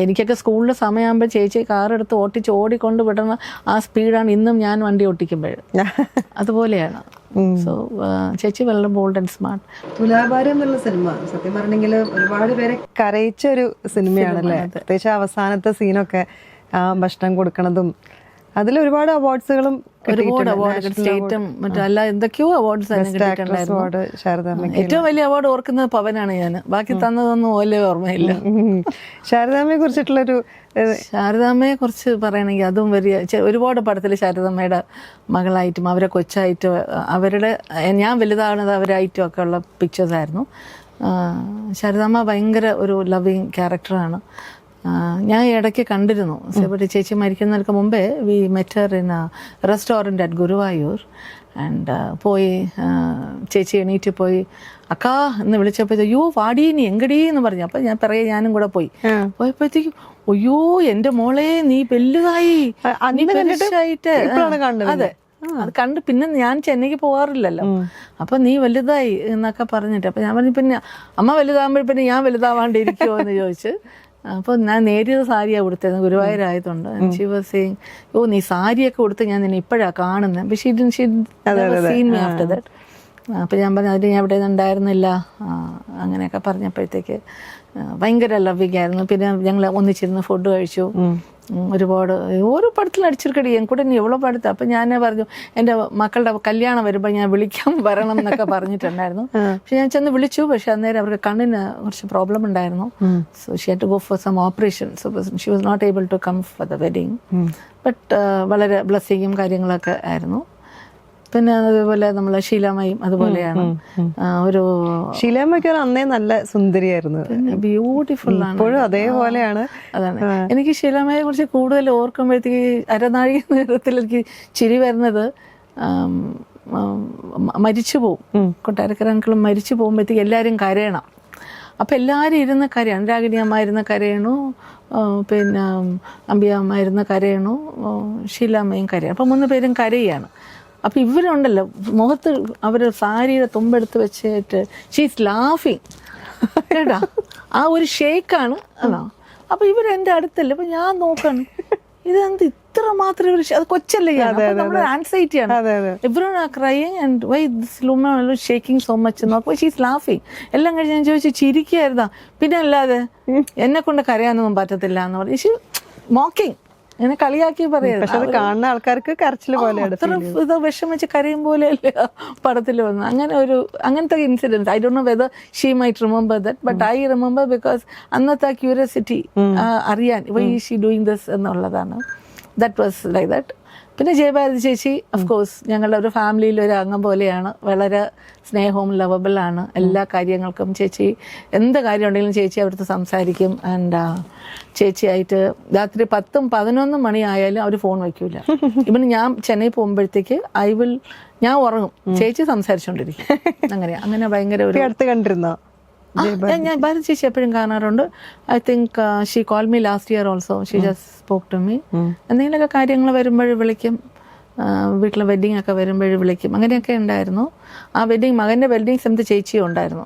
എനിക്കൊക്കെ സ്കൂളിൽ സമയമാകുമ്പോൾ ചേച്ചി കാറെടുത്ത് ഓടിക്കൊണ്ട് വിടുന്ന ആ സ്പീഡാണ് ഇന്നും ഞാൻ വണ്ടി ഓട്ടിക്കുമ്പോൾ. അതുപോലെയാണ്. സോ ചേച്ചി വളരെ ബോൾഡ് ആൻഡ് സ്മാർട്ട്. തുലാഭാരം എന്നുള്ള സിനിമ സത്യം പറഞ്ഞെങ്കിൽ ഒരുപാട് പേരെ കരയിച്ച ഒരു സിനിമയാണല്ലേ. പ്രത്യേകിച്ച് അവസാനത്തെ സീനൊക്കെ, ആ ഭക്ഷണം കൊടുക്കണതും അതിൽ ഒരുപാട് അവാർഡ്സുകളും ഒരുപാട് അവാർഡ് സ്റ്റേറ്റും മറ്റല്ല എന്തൊക്കെയോ അവാർഡ്സ് അവാർഡ് ശാരദാമ്മയ്ക്ക്. ഏറ്റവും വലിയ അവാർഡ് ഓർക്കുന്നത് പവനാണ് ഞാൻ. ബാക്കി തന്നതൊന്നും ഓലെ ഓർമ്മയില്ല. ശാരദാമ്മയെ കുറിച്ചിട്ടുള്ളൊരു ശാരദാമ്മയെ കുറിച്ച് പറയണമെങ്കിൽ അതും വലിയ ഒരുപാട് പടത്തിൽ ശാരദാമ്മയുടെ മകളായിട്ടും അവരെ കൊച്ചായിട്ടും അവരുടെ ഞാൻ വലുതാകുന്നത് അവരായിട്ടും ഒക്കെ ഉള്ള പിക്ചേഴ്സ് ആയിരുന്നു. ശാരദാമ്മ ഭയങ്കര ഒരു ലവിങ് ക്യാരക്ടറാണ്. ഞാൻ ഇടയ്ക്ക് കണ്ടിരുന്നു സെബടി ചേച്ചി മരിക്കുന്നതിന് മുമ്പേ we met Har in restaurant at Guruvayur. And പോയി ചേച്ചി എണീറ്റ് പോയി അക്കാ എന്ന് വിളിച്ചപ്പോഴത്തേക്ക് അയ്യോ വാടി നീ എങ്കടി എന്ന് പറഞ്ഞു. അപ്പം ഞാൻ പറയാ ഞാനും കൂടെ പോയപ്പോഴത്തേക്കും അയ്യോ എൻ്റെ മോളെ നീ വലുതായി, നീ പെരുസായിട്ട്. അതെ, അത് കണ്ട് പിന്നെ ഞാൻ ചെന്നൈക്ക് പോകാറില്ലല്ലോ. അപ്പൊ നീ വലുതായി എന്നൊക്കെ പറഞ്ഞിട്ട് അപ്പൊ ഞാൻ പറഞ്ഞു പിന്നെ അമ്മ വലുതാകുമ്പോൾ പിന്നെ ഞാൻ വലുതാവാണ്ടിരിക്കുമോ എന്ന് ചോദിച്ച്. അപ്പോൾ ഞാൻ നേരിയത് സാരിയാണ് കൊടുത്തത് ഗുരുവായൂരായതുകൊണ്ട്. ഷി വാസ് സേയിങ് ഓ നീ സാരിയൊക്കെ കൊടുത്ത് ഞാൻ നിന്നെ ഇപ്പോഴാണ് കാണുന്നത്. പക്ഷേ സീൻ മീ ആഫ്റ്റർ ദാറ്റ്. അപ്പോൾ ഞാൻ പറഞ്ഞു അതിന് ഞാൻ ഇവിടെ ഉണ്ടായിരുന്നില്ല അങ്ങനെയൊക്കെ പറഞ്ഞപ്പോഴത്തേക്ക് ഭയങ്കര ലവിങ് ആയിരുന്നു. പിന്നെ ഞങ്ങൾ ഒന്നിച്ചിരുന്ന് ഫുഡ് കഴിച്ചു. ഒരുപാട് ഓരോ പടത്തിൽ അടിച്ചിരിക്കടി എൻ കൂടെ നീ എவ்வளോ പടത്ത്. അപ്പം ഞാൻ പറഞ്ഞു എൻ്റെ മക്കളുടെ കല്യാണം വരുമ്പോൾ ഞാൻ വിളിക്കാൻ വരണം എന്നൊക്കെ പറഞ്ഞിട്ടുണ്ടായിരുന്നു. പക്ഷെ ഞാൻ ചെന്ന് വിളിച്ചു. പക്ഷെ അന്നേരം അവർക്ക് കണ്ണിന് കുറച്ച് പ്രോബ്ലം ഉണ്ടായിരുന്നു. So she had to go for some operation. So she was not able to come for the wedding. But വളരെ ബ്ലെസ്സിങ്ങും കാര്യങ്ങളൊക്കെ ആയിരുന്നു. പിന്നെ അതുപോലെ നമ്മളെ ഷീലാമ്മയും അതുപോലെയാണ്. ഒരു ഷീലാമ്മയ്ക്ക് അന്നേ നല്ല സുന്ദരിയായിരുന്നു, ബ്യൂട്ടിഫുൾ ആണ്, ഇപ്പോഴും അതേപോലെയാണ്. അതാണ് എനിക്ക് ഷീലാമ്മയെ കുറിച്ച് കൂടുതൽ ഓർക്കുമ്പോഴത്തേക്ക് അരനാഴിക നേരത്തിൽ എനിക്ക് ചിരി വരുന്നത് മരിച്ചു പോവും. കൊട്ടാരക്കര അങ്കിളും മരിച്ചു പോകുമ്പോഴത്തേക്ക് എല്ലാവരും കരയണം. അപ്പം എല്ലാവരും ഇരുന്ന് കരയാണ്. രാഗിണി അമ്മ ഇരുന്ന് കരയണു, പിന്നെ അമ്പിയ അമ്മ ഇരുന്ന് കരയണു, ഷീലാമ്മയും കരയണം. അപ്പം 3 പേരും കരയാണ്. അപ്പം ഇവരുണ്ടല്ലോ മുഖത്ത് അവർ സാരിയുടെ തുമ്പെടുത്ത് വെച്ചിട്ട് ഷീസ് ലാഫിങ് കേട്ടാ, ആ ഒരു ഷേക്കാണ്. ആണോ അപ്പം ഇവരെൻ്റെ അടുത്തല്ലേ. അപ്പം ഞാൻ നോക്കണം ഇതെന്ത് ഇത്ര മാത്രം ഇവർ അത് കൊച്ചല്ലേ നമ്മുടെ ആൻസൈറ്റിയാണ്. Everyone are crying and why this woman shaking so much നോക്കുമ്പോൾ ഷീസ് ലാഫിങ്. എല്ലാം കഴിഞ്ഞ് ഞാൻ ചോദിച്ചു ചിരിക്കുകയായിരുന്നാ. പിന്നെ അല്ലാതെ എന്നെ കൊണ്ട് കരയാനൊന്നും പറ്റത്തില്ല എന്ന് പറഞ്ഞു. ഷീ മോക്കിങ് എന്നെ കളിയാക്കി പറയാം. കാണുന്ന ആൾക്കാർക്ക് കരച്ചിൽ പോലെ അത്ര ഇത് വിഷമിച്ച് കരയും പോലെ അല്ലേ പടത്തിൽ വന്നു. അങ്ങനെ അങ്ങനത്തെ incidents I don't know whether she might remember that, but I remember because അന്നത്തെ ആ ക്യൂരിയോസിറ്റി അറിയാൻ വൈ ഷീ ഡൂയിങ് ദിസ് എന്നുള്ളതാണ്. That was like that. പിന്നെ ജയഭാരതി ചേച്ചി ഓഫ് കോഴ്സ് ഞങ്ങളുടെ ഒരു ഫാമിലിയിൽ ഒരു അംഗം പോലെയാണ്. വളരെ സ്നേഹവും ലവബിളാണ്. എല്ലാ കാര്യങ്ങൾക്കും ചേച്ചി എന്ത് കാര്യം ഉണ്ടെങ്കിലും ചേച്ചി അവിടുത്തെ സംസാരിക്കും. ആൻഡ് ചേച്ചിയായിട്ട് രാത്രി 10-11 മണിയായാലും അവർ ഫോൺ വയ്ക്കൂല. ഇവന് ഞാൻ ചെന്നൈ പോകുമ്പോഴത്തേക്ക് ഞാൻ ഉറങ്ങും, ചേച്ചി സംസാരിച്ചുകൊണ്ടിരിക്കും. അങ്ങനെ ഭയങ്കര ഒരു അടുത്ത് കണ്ടിരുന്നോ? ഞാൻ ഭാരതി ചേച്ചി എപ്പോഴും കാണാറുണ്ട്. I think she call me last year also. She just spoke to me. എന്തെങ്കിലുമൊക്കെ കാര്യങ്ങൾ വരുമ്പോൾ വിളിക്കും. വീട്ടിലെ വെഡ്ഡിങ് ഒക്കെ വരുമ്പോൾ വിളിക്കും. അങ്ങനെയൊക്കെ ഉണ്ടായിരുന്നു. ആ മകൻ്റെ വെഡ്ഡിങ് സമയത്ത് ചേച്ചിയും ഉണ്ടായിരുന്നു.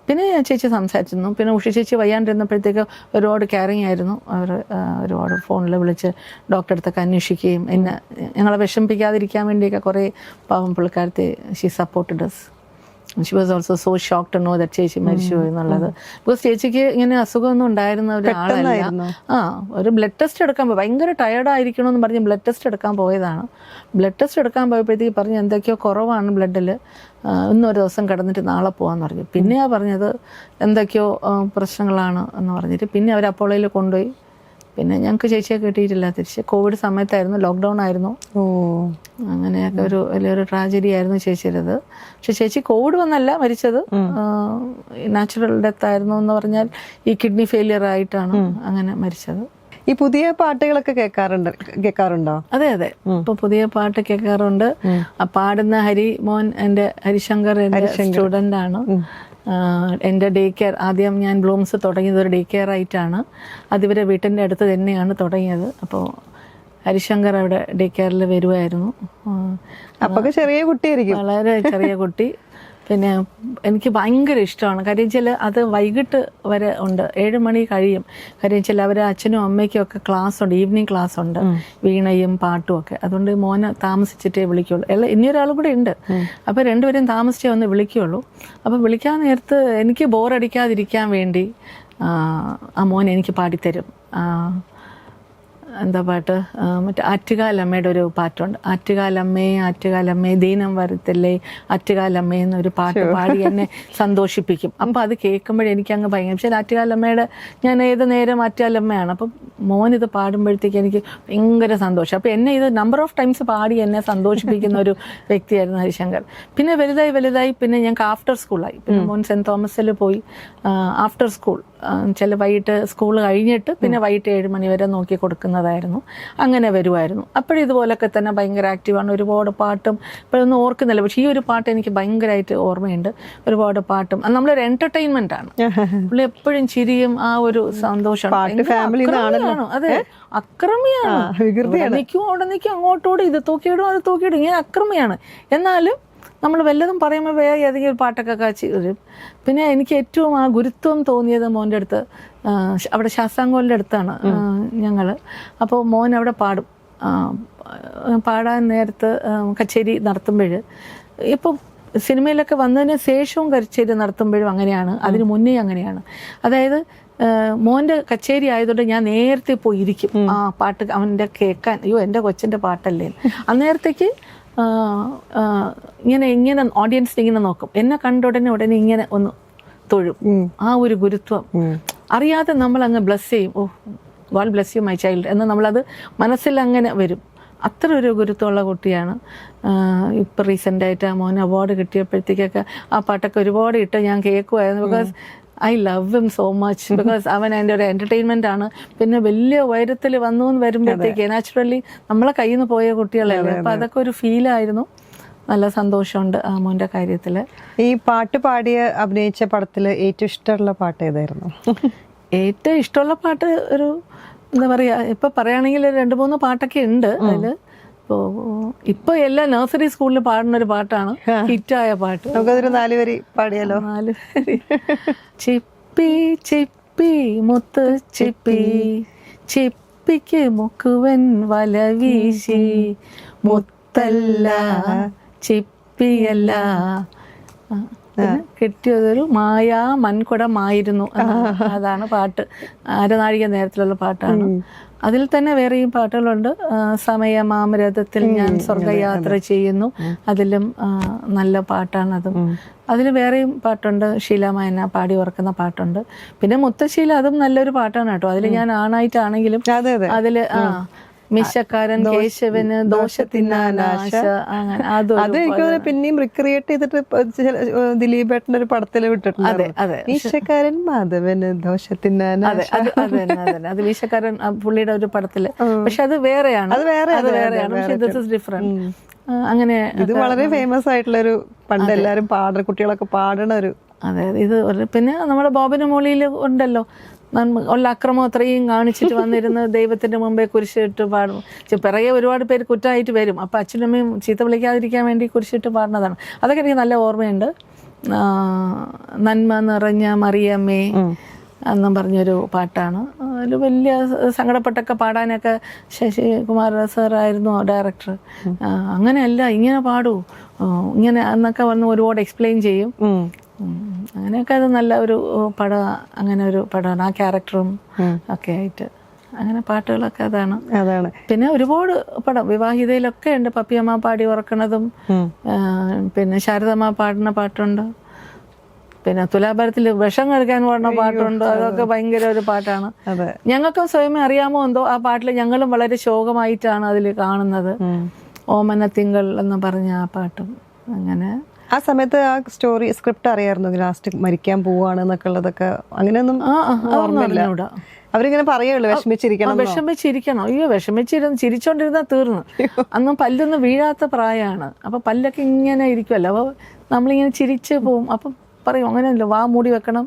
പിന്നെ ചേച്ചി സംസാരിച്ചിരുന്നു. പിന്നെ ഉഷ ചേച്ചി വയ്യാണ്ടിരുന്നപ്പോഴത്തേക്ക് ഒരുപാട് കെയറിങ് ആയിരുന്നു. അവർ ഒരുപാട് ഫോണിൽ വിളിച്ച് ഡോക്ടറെ അടുത്തൊക്കെ അന്വേഷിക്കുകയും ഞങ്ങളെ വിഷമിപ്പിക്കാതിരിക്കാൻ വേണ്ടിയൊക്കെ കുറേ പാവം പുള്ളിക്കാരത്തെ she supported us. She was also so shock to know that ചേച്ചി മരിച്ചു പോയി എന്നുള്ളത്. ബിക്കോസ് ചേച്ചിക്ക് ഇങ്ങനെ അസുഖമൊന്നും ഉണ്ടായിരുന്ന ഒരാളല്ല. ഒരു ബ്ലഡ് ടെസ്റ്റ് എടുക്കാൻ പോയി. ഭയങ്കര ടയേർഡായിരിക്കണമെന്ന് പറഞ്ഞ് ബ്ലഡ് ടെസ്റ്റ് എടുക്കാൻ പോയതാണ്. ബ്ലഡ് ടെസ്റ്റ് എടുക്കാൻ പോയപ്പോഴത്തേക്ക് പറഞ്ഞ് എന്തൊക്കെയോ കുറവാണ് ബ്ലഡിൽ, ഇന്നൊരു ദിവസം കിടന്നിട്ട് നാളെ പോകാമെന്ന് പറഞ്ഞു. പിന്നെയാണ് പറഞ്ഞത് എന്തൊക്കെയോ പ്രശ്നങ്ങളാണ് എന്ന് പറഞ്ഞിട്ട് പിന്നെ അവർ അപ്പോളയിൽ കൊണ്ടുപോയി. പിന്നെ ഞങ്ങൾക്ക് ചേച്ചിയെ കിട്ടിയിട്ടില്ല തിരിച്ച്. കോവിഡ് സമയത്തായിരുന്നു, ലോക്ക്ഡൗൺ ആയിരുന്നു. അങ്ങനെയൊക്കെ ഒരു വലിയൊരു ട്രാജഡി ആയിരുന്നു ചേച്ചിയുടേത്. പക്ഷെ ചേച്ചി കോവിഡ് വന്നല്ല മരിച്ചത്, നാച്ചുറൽ ഡെത്ത് ആയിരുന്നു. എന്ന് പറഞ്ഞാൽ ഈ കിഡ്നി ഫെയിലിയർ ആയിട്ടാണ് അങ്ങനെ മരിച്ചത്. ഈ പുതിയ പാട്ടുകളൊക്കെ കേൾക്കാറുണ്ടോ? അതെ ഇപ്പൊ പുതിയ പാട്ട് കേൾക്കാറുണ്ട്. പാടുന്ന ഹരിമോൻ എൻ്റെ ഹരിശങ്കർ എൻ്റെ സ്റ്റുഡൻ്റ് ആണ്. എൻ്റെ ഡേ കെയർ ആദ്യം ഞാൻ ബ്ലൂംസ് തുടങ്ങിയത് ഒരു ഡേ കെയർ ആയിട്ടാണ്. അതിവരെ വീട്ടിൻ്റെ അടുത്ത് തന്നെയാണ് തുടങ്ങിയത്. അപ്പോൾ ഹരിശങ്കർ അവിടെ ഡേ കെയറിൽ വരുമായിരുന്നു. അപ്പോൾ ചെറിയ കുട്ടിയായിരിക്കും, വളരെ ചെറിയ കുട്ടി. പിന്നെ എനിക്ക് ഭയങ്കര ഇഷ്ടമാണ്. കാര്യം വെച്ചാൽ അത് വൈകിട്ട് വരെ ഉണ്ട്, 7 മണി കഴിയും. കാര്യം വെച്ചാൽ അവർ അച്ഛനും അമ്മയ്ക്കും ഒക്കെ ക്ലാസ് ഉണ്ട്, ഈവനിങ് ക്ലാസ് ഉണ്ട്, വീണയും പാട്ടും ഒക്കെ. അതുകൊണ്ട് മോനെ താമസിച്ചിട്ടേ വിളിക്കുള്ളൂ. ഇനിയൊരാളും കൂടെ ഉണ്ട്. അപ്പോൾ രണ്ടുപേരും താമസിച്ചേ വന്ന് വിളിക്കുകയുള്ളൂ. അപ്പോൾ വിളിക്കാൻ നേരത്ത് എനിക്ക് ബോറടിക്കാതിരിക്കാൻ വേണ്ടി ആ മോൻ എനിക്ക് പാടിത്തരും. എന്താ പാട്ട്, മറ്റേ ആറ്റുകാലമ്മയുടെ ഒരു പാട്ടുണ്ട്. ആറ്റുകാലമ്മേ ദീനം വരുത്തല്ലേ ആറ്റുകാലമ്മേ എന്നൊരു പാട്ട് പാടി എന്നെ സന്തോഷിപ്പിക്കും. അപ്പം അത് കേൾക്കുമ്പോഴേ എനിക്കങ്ങ് ഭയങ്കര, പക്ഷേ ആറ്റുകാലമ്മയുടെ ഞാൻ ഏത് നേരം ആറ്റുകാലമ്മയാണ്. അപ്പം മോനിത് പാടുമ്പോഴത്തേക്ക് എനിക്ക് ഭയങ്കര സന്തോഷം. അപ്പം എന്നെ ഇത് നമ്പർ ഓഫ് ടൈംസ് പാടി എന്നെ സന്തോഷിപ്പിക്കുന്ന ഒരു വ്യക്തിയായിരുന്നു ഹരിശങ്കർ. പിന്നെ വലുതായി പിന്നെ ഞങ്ങൾക്ക് ആഫ്റ്റർ സ്കൂളായി. പിന്നെ മോൻ സെൻറ്റ് തോമസിൽ പോയി ആഫ്റ്റർ സ്കൂൾ ചില വൈകിട്ട് സ്കൂൾ കഴിഞ്ഞിട്ട് പിന്നെ വൈകിട്ട് 7 മണി വരെ നോക്കി കൊടുക്കുന്നതായിരുന്നു. അങ്ങനെ വരുമായിരുന്നു. അപ്പോഴും ഇതുപോലൊക്കെ തന്നെ ഭയങ്കര ആക്റ്റീവാണ്. ഒരുപാട് പാട്ടും ഇപ്പോഴൊന്നും ഓർക്കുന്നില്ല, പക്ഷേ ഈ ഒരു പാട്ട് എനിക്ക് ഭയങ്കരമായിട്ട് ഓർമ്മയുണ്ട്. ഒരുപാട് പാട്ടും നമ്മളൊരു എന്റർടൈൻമെന്റ് ആണ്. പുള്ളി എപ്പോഴും ചിരിയും ആ ഒരു സന്തോഷമാണ്. അതെ, അക്രമിയാണ്. അവിടെ നിൽക്കും അങ്ങോട്ടോട്, ഇത് തൂക്കിയിടും അത് തൂക്കിയിടും, ഇങ്ങനെ അക്രമിയാണ്. എന്നാലും നമ്മൾ വല്ലതും പറയുമ്പോൾ വേറെ ഏതെങ്കിലും ഒരു പാട്ടൊക്കെ കാച്ചി വരും. പിന്നെ എനിക്ക് ഏറ്റവും ആ ഗുരുത്വം തോന്നിയത് മോൻ്റെ അടുത്ത്, അവിടെ ശാസ്താംകോലിൻ്റെ അടുത്താണ് ഞങ്ങൾ. അപ്പോൾ മോൻ അവിടെ പാടും. പാടാൻ നേരത്ത് കച്ചേരി നടത്തുമ്പോൾ, ഇപ്പോൾ സിനിമയിലൊക്കെ വന്നതിന് ശേഷവും കച്ചേരി നടത്തുമ്പോഴും അങ്ങനെയാണ്, അതിന് മുന്നേ അങ്ങനെയാണ്. അതായത് മോൻ്റെ കച്ചേരി ആയതുകൊണ്ട് ഞാൻ നേരത്തെ പോയി ഇരിക്കും ആ പാട്ട് അവൻ്റെ കേൾക്കാൻ. അയ്യോ എൻ്റെ കൊച്ചിൻ്റെ പാട്ടല്ലേ. അന്നേരത്തേക്ക് ഇങ്ങനെ ഓഡിയൻസിനെ ഇങ്ങനെ നോക്കും. എന്നെ കണ്ട ഉടനെ ഇങ്ങനെ ഒന്ന് തൊഴും. ആ ഒരു ഗുരുത്വം അറിയാതെ നമ്മൾ അങ്ങ് ബ്ലസ് ചെയ്യും. Oh God bless you my child എന്ന് നമ്മളത് മനസ്സിൽ അങ്ങനെ വരും. അത്ര ഒരു ഗുരുത്വമുള്ള കുട്ടിയാണ്. ഇപ്പം റീസെൻ്റായിട്ട് ആ മോന് അവാർഡ് കിട്ടിയപ്പോഴത്തേക്കൊക്കെ ആ പാട്ടൊക്കെ ഒരുപാട് ഇട്ട് ഞാൻ കേൾക്കുമായിരുന്നു. Because I love him so much. Because അവൻ എൻ്റെ ഒരു എൻ്റർടൈൻമെൻ്റ് ആണ്. പിന്നെ വലിയ ഉയരത്തിൽ വന്നു എന്ന് വരുമ്പോഴത്തേക്ക് നാച്ചുറലി നമ്മളെ കയ്യിൽ നിന്ന് പോയ കുട്ടികളല്ലേ. അപ്പം അതൊക്കെ ഒരു ഫീലായിരുന്നു. നല്ല സന്തോഷമുണ്ട് ആ മോൻ്റെ കാര്യത്തിൽ. ഈ പാട്ട് പാടിയ അഭിനയിച്ച പടത്തിൽ ഏറ്റവും ഇഷ്ടമുള്ള പാട്ട് ഏതായിരുന്നു? ഏറ്റവും ഇഷ്ടമുള്ള പാട്ട് ഒരു എന്താ പറയുക, ഇപ്പം പറയുകയാണെങ്കിൽ 2-3 പാട്ടൊക്കെ ഉണ്ട് അതിൽ. ഇപ്പൊ എല്ലാ നഴ്സറി സ്കൂളിൽ പാടുന്ന ഒരു പാട്ടാണ്, ഹിറ്റായ പാട്ട്. നമുക്കതൊരു 4 വരി പാടിയാലോ? 4 വരി. ചിപ്പി ചിപ്പി മുത്ത് ചിപ്പി, ചിപ്പിക്ക് മുക്കുവൻ വല വീശി, മുത്തല്ല ചിപ്പിയല്ല. കിട്ടിയതൊരു മായാ മൺകുടമായിരുന്നു. അതാണ് പാട്ട്. അരനാഴിക നേരത്തിലുള്ള പാട്ടാണ്. അതിൽ തന്നെ വേറെയും പാട്ടുകളുണ്ട്. സമയമാമരഥത്തിൽ ഞാൻ സ്വർഗയാത്ര ചെയ്യുന്നു, അതിലും നല്ല പാട്ടാണതും. അതിൽ വേറെയും പാട്ടുണ്ട്, ശീലാമായന പാടി ഓർക്കുന്ന പാട്ടുണ്ട്. പിന്നെ മുത്തശ്ശീല, അതും നല്ലൊരു പാട്ടാണ് കേട്ടോ. അതിൽ ഞാൻ ആണായിട്ടാണെങ്കിലും അതില് മിശക്കാരൻ കേശവന് ദോശ തിന്നാനാശ, അങ്ങനെ അത് എനിക്ക് പിന്നെയും റിക്രിയേറ്റ് ചെയ്തിട്ട് ദിലീപേട്ടൻ്റെ ഒരു പടത്തില് വിട്ടിട്ടുണ്ട്. മിശക്കാരൻ മാധവന് ദോശ തിന്നാനാശ. അത് മിശക്കാരൻ പുള്ളിയുടെ ഒരു പടത്തില്. പക്ഷെ അത് വേറെയാണ്, അത് വേറെയാണ്. പക്ഷെ ദിസ് ഇസ് ഡിഫറെന്റ്. അങ്ങനെ ഇത് വളരെ ഫേമസ് ആയിട്ടുള്ള ഒരു, പണ്ട് എല്ലാരും കുട്ടികളൊക്കെ പാടണ ഒരു. അതെ, ഇത് പിന്നെ നമ്മുടെ ബോബന് മോളിയിൽ ഉണ്ടല്ലോ, ഉള്ള അക്രമം അത്രയും കാണിച്ചിട്ട് വന്നിരുന്ന് ദൈവത്തിന്റെ മുമ്പേ കുരിശിട്ട് പാടും. പിറകെ ഒരുപാട് പേര് കുറ്റമായിട്ട് വരും. അപ്പം അച്ഛനമ്മയും ചീത്ത വിളിക്കാതിരിക്കാൻ വേണ്ടി കുരിശിട്ട് പാടുന്നതാണ്. അതൊക്കെ എനിക്ക് നല്ല ഓർമ്മയുണ്ട്. നന്മ നിറഞ്ഞ മറിയമ്മേ എന്നും പറഞ്ഞൊരു പാട്ടാണ്. അതിൽ വലിയ സങ്കടപ്പെട്ടൊക്കെ പാടാനൊക്കെ ശശികുമാർ സാറായിരുന്നു ഡയറക്ടർ. അങ്ങനെയല്ല, ഇങ്ങനെ പാടൂ ഇങ്ങനെ എന്നൊക്കെ വന്ന് ഒരുപാട് എക്സ്പ്ലെയിൻ ചെയ്യും. അങ്ങനെയൊക്കെ അത് നല്ല ഒരു പടം, അങ്ങനെ ഒരു പടമാണ്. ആ ക്യാരക്ടറും ഒക്കെ ആയിട്ട് അങ്ങനെ പാട്ടുകളൊക്കെ അതാണ്. പിന്നെ ഒരുപാട് പടം വിവാഹിതയിലൊക്കെ ഉണ്ട്. പപ്പിയമ്മ പാടി ഉറക്കണതും, പിന്നെ ശാരദമ്മ പാടുന്ന പാട്ടുണ്ട്. പിന്നെ തുലാഭാരത്തിൽ വിഷം കഴിക്കാൻ പാടുന്ന പാട്ടുണ്ട്. അതൊക്കെ ഭയങ്കര ഒരു പാട്ടാണ്. ഞങ്ങൾക്ക് സ്വയമേ അറിയാമോ എന്തോ, ആ പാട്ടിൽ ഞങ്ങളും വളരെ ശോകമായിട്ടാണ് അതിൽ കാണുന്നത്. ഓമന തിങ്കൾ എന്ന് പറഞ്ഞ ആ പാട്ടും. അങ്ങനെ ആ സമയത്ത് ആ സ്റ്റോറി സ്ക്രിപ്റ്റ് അറിയായിരുന്നു, ലാസ്റ്റ് മരിക്കാൻ പോവാണ് എന്നൊക്കെ ഉള്ളതൊക്കെ? അങ്ങനെയൊന്നും ഓർമ്മയില്ല. അവരിങ്ങനെ പറയുള്ളൂ വിഷമിച്ചിരിക്കണം. അയ്യോ വിഷമിച്ചിരുന്ന് ചിരിച്ചോണ്ടിരുന്നാ തീർന്നു. അന്നും പല്ലൊന്നും വീഴാത്ത പ്രായമാണ്. അപ്പൊ പല്ലൊക്കെ ഇങ്ങനെ ഇരിക്കുമല്ലോ, അപ്പൊ നമ്മളിങ്ങനെ ചിരിച്ച് പോവും. അപ്പം പറയും അങ്ങനെയല്ലോ, വാ മൂടി വെക്കണം,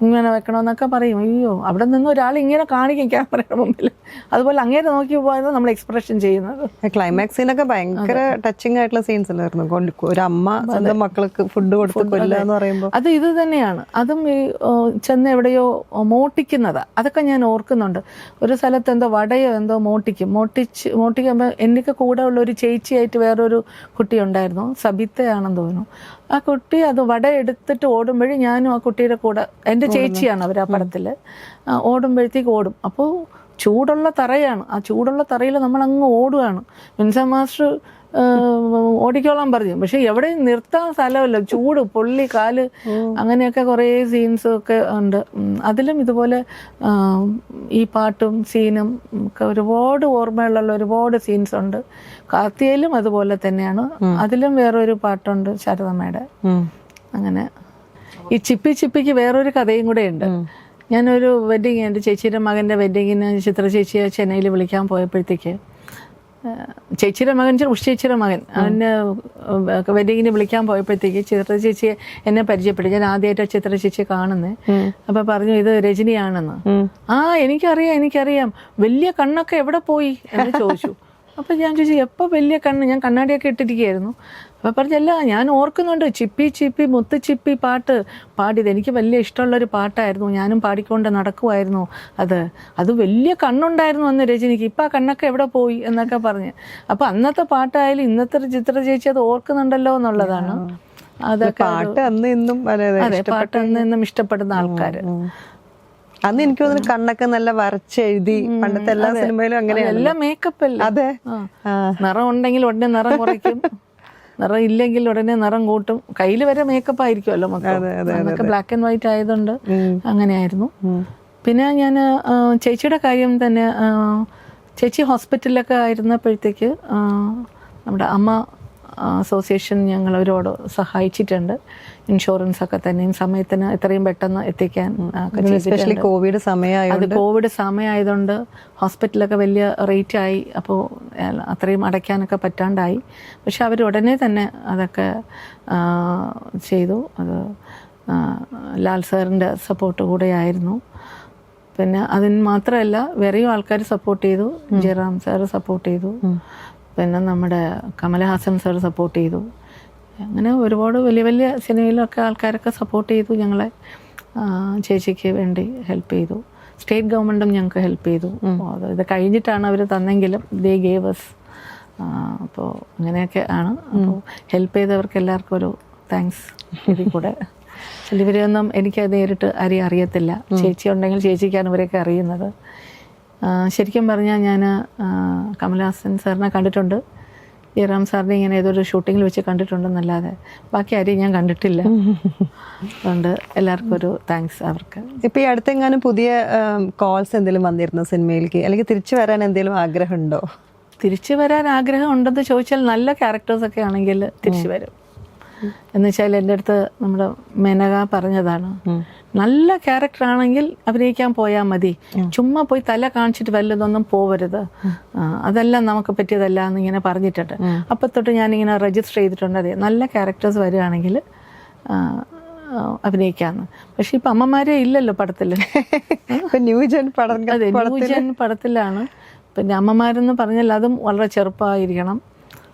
ഇങ്ങനെ വെക്കണം എന്നൊക്കെ പറയും. അയ്യോ, അവിടെ നിന്ന് ഒരാൾ ഇങ്ങനെ കാണിക്കും ക്യാമറയുടെ മുമ്പിൽ. അതുപോലെ അങ്ങേരെ നോക്കി പോയത് നമ്മൾ എക്സ്പ്രഷൻ ചെയ്യുന്നത്. ക്ലൈമാക്സ് സീനൊക്കെ ഭയങ്കര ടച്ചിങ് ആയിട്ടുള്ള സീൻസ് അല്ലായിരുന്നു. ഒരു അമ്മ സ്വന്തം മക്കൾക്ക് ഫുഡ് കൊടുത്ത് കൊല്ലുക എന്ന് പറയുമ്പോൾ അത് ഇത് തന്നെയാണ്. അതും ഈ ചെന്ന് എവിടെയോ മോട്ടിക്കുന്നതാ. അതൊക്കെ ഞാൻ ഓർക്കുന്നുണ്ട്. ഒരു സ്ഥലത്ത് എന്തോ വടയോ എന്തോ മോട്ടിക്കുമ്പോൾ എനിക്ക് കൂടെ ഉള്ള ഒരു ചേച്ചിയായിട്ട് വേറൊരു കുട്ടി ഉണ്ടായിരുന്നു, സബിത്തയാണെന്ന് തോന്നുന്നു. ആ കുട്ടി അത് വട എടുത്തിട്ട് ഓടുമ്പോഴും ഞാനും ആ കുട്ടിയുടെ കൂടെ, എൻ്റെ ചേച്ചിയാണ് അവർ ആ പടത്തിൽ, ഓടുമ്പോഴത്തേക്ക് ഓടും. അപ്പോൾ ചൂടുള്ള തറയാണ്. ആ ചൂടുള്ള തറയിൽ നമ്മളങ്ങ് ഓടുകയാണ്. വിൻസെൻ്റ് മാസ്റ്റർ ഓടിക്കോളാൻ പറഞ്ഞു, പക്ഷെ എവിടെയും നിർത്താൻ സ്ഥലമല്ല, ചൂട്, പൊള്ളി, കാല്, അങ്ങനെയൊക്കെ കുറേ സീൻസും ഒക്കെ ഉണ്ട്. അതിലും ഇതുപോലെ ഈ പാട്ടും സീനും ഒക്കെ ഒരുപാട് ഓർമ്മയുള്ള ഒരുപാട് സീൻസ് ഉണ്ട്. കാർത്തികയിലും അതുപോലെ തന്നെയാണ്. അതിലും വേറൊരു പാട്ടുണ്ട് ശാരദമ്മയുടെ. അങ്ങനെ ഈ ചിപ്പി ചിപ്പിക്ക് വേറൊരു കഥയും കൂടെ ഉണ്ട്. ഞാനൊരു വെഡ്ഡിങ്, എൻ്റെ ചേച്ചിയുടെ മകൻ്റെ വെഡ്ഡിങ്ങിന് ചിത്ര ചേച്ചിയെ ചെന്നൈയിൽ വിളിക്കാൻ പോയപ്പോഴത്തേക്ക്, ചേച്ചിയുടെ മകൻ ഉഷ ചേച്ചിയുടെ മകൻ അവൻ്റെ വെഡ്ഡിങ്ങിന് വിളിക്കാൻ പോയപ്പോഴത്തേക്ക് ചിത്ര ചേച്ചിയെ എന്നെ പരിചയപ്പെട്ടു. ഞാൻ ആദ്യമായിട്ട് ചിത്ര ചേച്ചിയെ കാണുന്നത്. അപ്പൊ പറഞ്ഞു ഇത് രജനിയാണെന്ന്. എനിക്കറിയാം വലിയ കണ്ണൊക്കെ എവിടെ പോയി എന്ന് ചോദിച്ചു. അപ്പൊ ഞാൻ ചോദിച്ചു എപ്പോൾ വലിയ കണ്ണ്, ഞാൻ കണ്ണാടിയൊക്കെ ഇട്ടിരിക്കുകയായിരുന്നു. അപ്പൊ പറഞ്ഞല്ല, ഞാൻ ഓർക്കുന്നുണ്ട് ചിപ്പി ചിപ്പി മുത്ത് ചിപ്പി പാട്ട് പാടിയത് എനിക്ക് വലിയ ഇഷ്ടമുള്ളൊരു പാട്ടായിരുന്നു, ഞാനും പാടിക്കൊണ്ട് നടക്കുമായിരുന്നു. അത് വലിയ കണ്ണുണ്ടായിരുന്നു അന്ന് രജനിക്ക്, ഇപ്പം ആ കണ്ണൊക്കെ എവിടെ പോയി എന്നൊക്കെ പറഞ്ഞ്. അപ്പൊ അന്നത്തെ പാട്ടായാലും ഇന്നത്തെ ചിത്ര ചേച്ചി അത് ഓർക്കുന്നുണ്ടല്ലോ എന്നുള്ളതാണ്. അതൊക്കെ പാട്ട് അന്ന് ഇന്നും അതെ, പാട്ട് അന്ന് ഇന്നും ഇഷ്ടപ്പെടുന്ന ആൾക്കാര്. അന്ന് എനിക്ക് തോന്നുന്നു കണ്ണൊക്കെ നല്ല വരച്ചെഴുതി, പണ്ടത്തെ എല്ലാ സിനിമയിലും അങ്ങനെ എല്ലാം മേക്കപ്പ് അല്ലേ. അതെ, നിറം ഉണ്ടെങ്കിൽ ഉടനെ നിറം കുറയ്ക്കും, നിറം ഇല്ലെങ്കിൽ ഉടനെ നിറം കൂട്ടും, കയ്യിൽ വരെ മേക്കപ്പ് ആയിരിക്കുമല്ലോ മൊത്തം. അതൊക്കെ ബ്ലാക്ക് ആൻഡ് വൈറ്റ് ആയതുകൊണ്ട് അങ്ങനെയായിരുന്നു. പിന്നെ ഞാൻ ചേച്ചിയുടെ കാര്യം തന്നെ, ചേച്ചി ഹോസ്പിറ്റലിലൊക്കെ ആയിരുന്നപ്പോഴത്തേക്ക് നമ്മുടെ അമ്മ അസോസിയേഷൻ ഞങ്ങൾ അവരോട് സഹായിച്ചിട്ടുണ്ട്. ഇൻഷുറൻസ് ഒക്കെ തന്നെയും സമയത്തിന് എത്രയും പെട്ടെന്ന് എത്തിക്കാൻ. എസ്പെഷ്യലി കോവിഡ് സമയമായത്, അത് കോവിഡ് സമയമായതുകൊണ്ട് ഹോസ്പിറ്റലൊക്കെ വലിയ റേറ്റ് ആയി. അപ്പോൾ അത്രയും അടയ്ക്കാനൊക്കെ പറ്റാണ്ടായി. പക്ഷെ അവർ ഉടനെ തന്നെ അതൊക്കെ ചെയ്തു. അത് ലാൽ സാറിൻ്റെ സപ്പോർട്ട് കൂടെയായിരുന്നു. പിന്നെ അതിന് മാത്രമല്ല വേറെയും ആൾക്കാർ സപ്പോർട്ട് ചെയ്തു. ജയറാം സാറ് സപ്പോർട്ട് ചെയ്തു. പിന്നെ നമ്മുടെ കമലഹാസൻ സാർ സപ്പോർട്ട് ചെയ്തു. അങ്ങനെ ഒരുപാട് വലിയ വലിയ സിനിമയിലൊക്കെ ആൾക്കാരൊക്കെ സപ്പോർട്ട് ചെയ്തു ഞങ്ങളെ. ചേച്ചിക്ക് വേണ്ടി ഹെൽപ്പ് ചെയ്തു. സ്റ്റേറ്റ് ഗവൺമെൻറ്റും ഞങ്ങൾക്ക് ഹെൽപ്പ് ചെയ്തു. ഇത് കഴിഞ്ഞിട്ടാണ് അവർ തന്നെങ്കിലും ദേ ഗേവ് അസ്. അപ്പോൾ അങ്ങനെയൊക്കെ ആണ്. അപ്പോൾ ഹെൽപ്പ് ചെയ്തവർക്ക് എല്ലാവർക്കും ഒരു താങ്ക്സ് ഇതിൽ കൂടെ. ഇവരെയൊന്നും എനിക്ക് നേരിട്ട് അറിയത്തില്ല. ചേച്ചി ഉണ്ടെങ്കിൽ ചേച്ചിക്കാണ് ഇവരെയൊക്കെ അറിയുന്നത്. ശരിക്കും പറഞ്ഞാൽ ഞാൻ കമലഹാസൻ സാറിനെ കണ്ടിട്ടുണ്ട്, ജയറാം സാറിനെ ഇങ്ങനെ ഏതൊരു ഷൂട്ടിങ്ങിൽ വെച്ച് കണ്ടിട്ടുണ്ടെന്നല്ലാതെ ബാക്കി ആരെയും ഞാൻ കണ്ടിട്ടില്ല. അതുകൊണ്ട് എല്ലാവർക്കും ഒരു താങ്ക്സ് അവർക്ക്. ഇപ്പം ഈ അടുത്തെങ്ങാനും പുതിയ കോൾസ് എന്തെങ്കിലും വന്നിരുന്നോ സിനിമയിലേക്ക്, അല്ലെങ്കിൽ തിരിച്ചു വരാൻ എന്തെങ്കിലും ആഗ്രഹമുണ്ടോ? തിരിച്ചു വരാൻ ആഗ്രഹം ഉണ്ടെന്ന് ചോദിച്ചാൽ നല്ല ക്യാരക്ടേഴ്സൊക്കെ ആണെങ്കിൽ തിരിച്ചു വരും. എന്നുവെച്ചാൽ എൻ്റെ അടുത്ത് നമ്മുടെ മേനക പറഞ്ഞതാണ്, നല്ല ക്യാരക്ടറാണെങ്കിൽ അഭിനയിക്കാൻ പോയാൽ മതി, ചുമ്മാ പോയി തല കാണിച്ചിട്ട് വല്ലതൊന്നും പോവരുത്, അതെല്ലാം നമുക്ക് പറ്റിയതല്ല എന്നിങ്ങനെ പറഞ്ഞിട്ടുണ്ട്. അപ്പം തൊട്ട് ഞാനിങ്ങനെ രജിസ്റ്റർ ചെയ്തിട്ടുണ്ട്. അതെ, നല്ല ക്യാരക്ടേഴ്സ് വരികയാണെങ്കിൽ അഭിനയിക്കാമെന്ന്. പക്ഷെ ഇപ്പം അമ്മമാരെ ഇല്ലല്ലോ പടത്തിൽ. ന്യൂജൻ അതെ, ന്യൂജൻ പടത്തിലാണ്. പിന്നെ അമ്മമാരെന്ന് പറഞ്ഞാൽ അതും വളരെ ചെറുപ്പമായിരിക്കണം.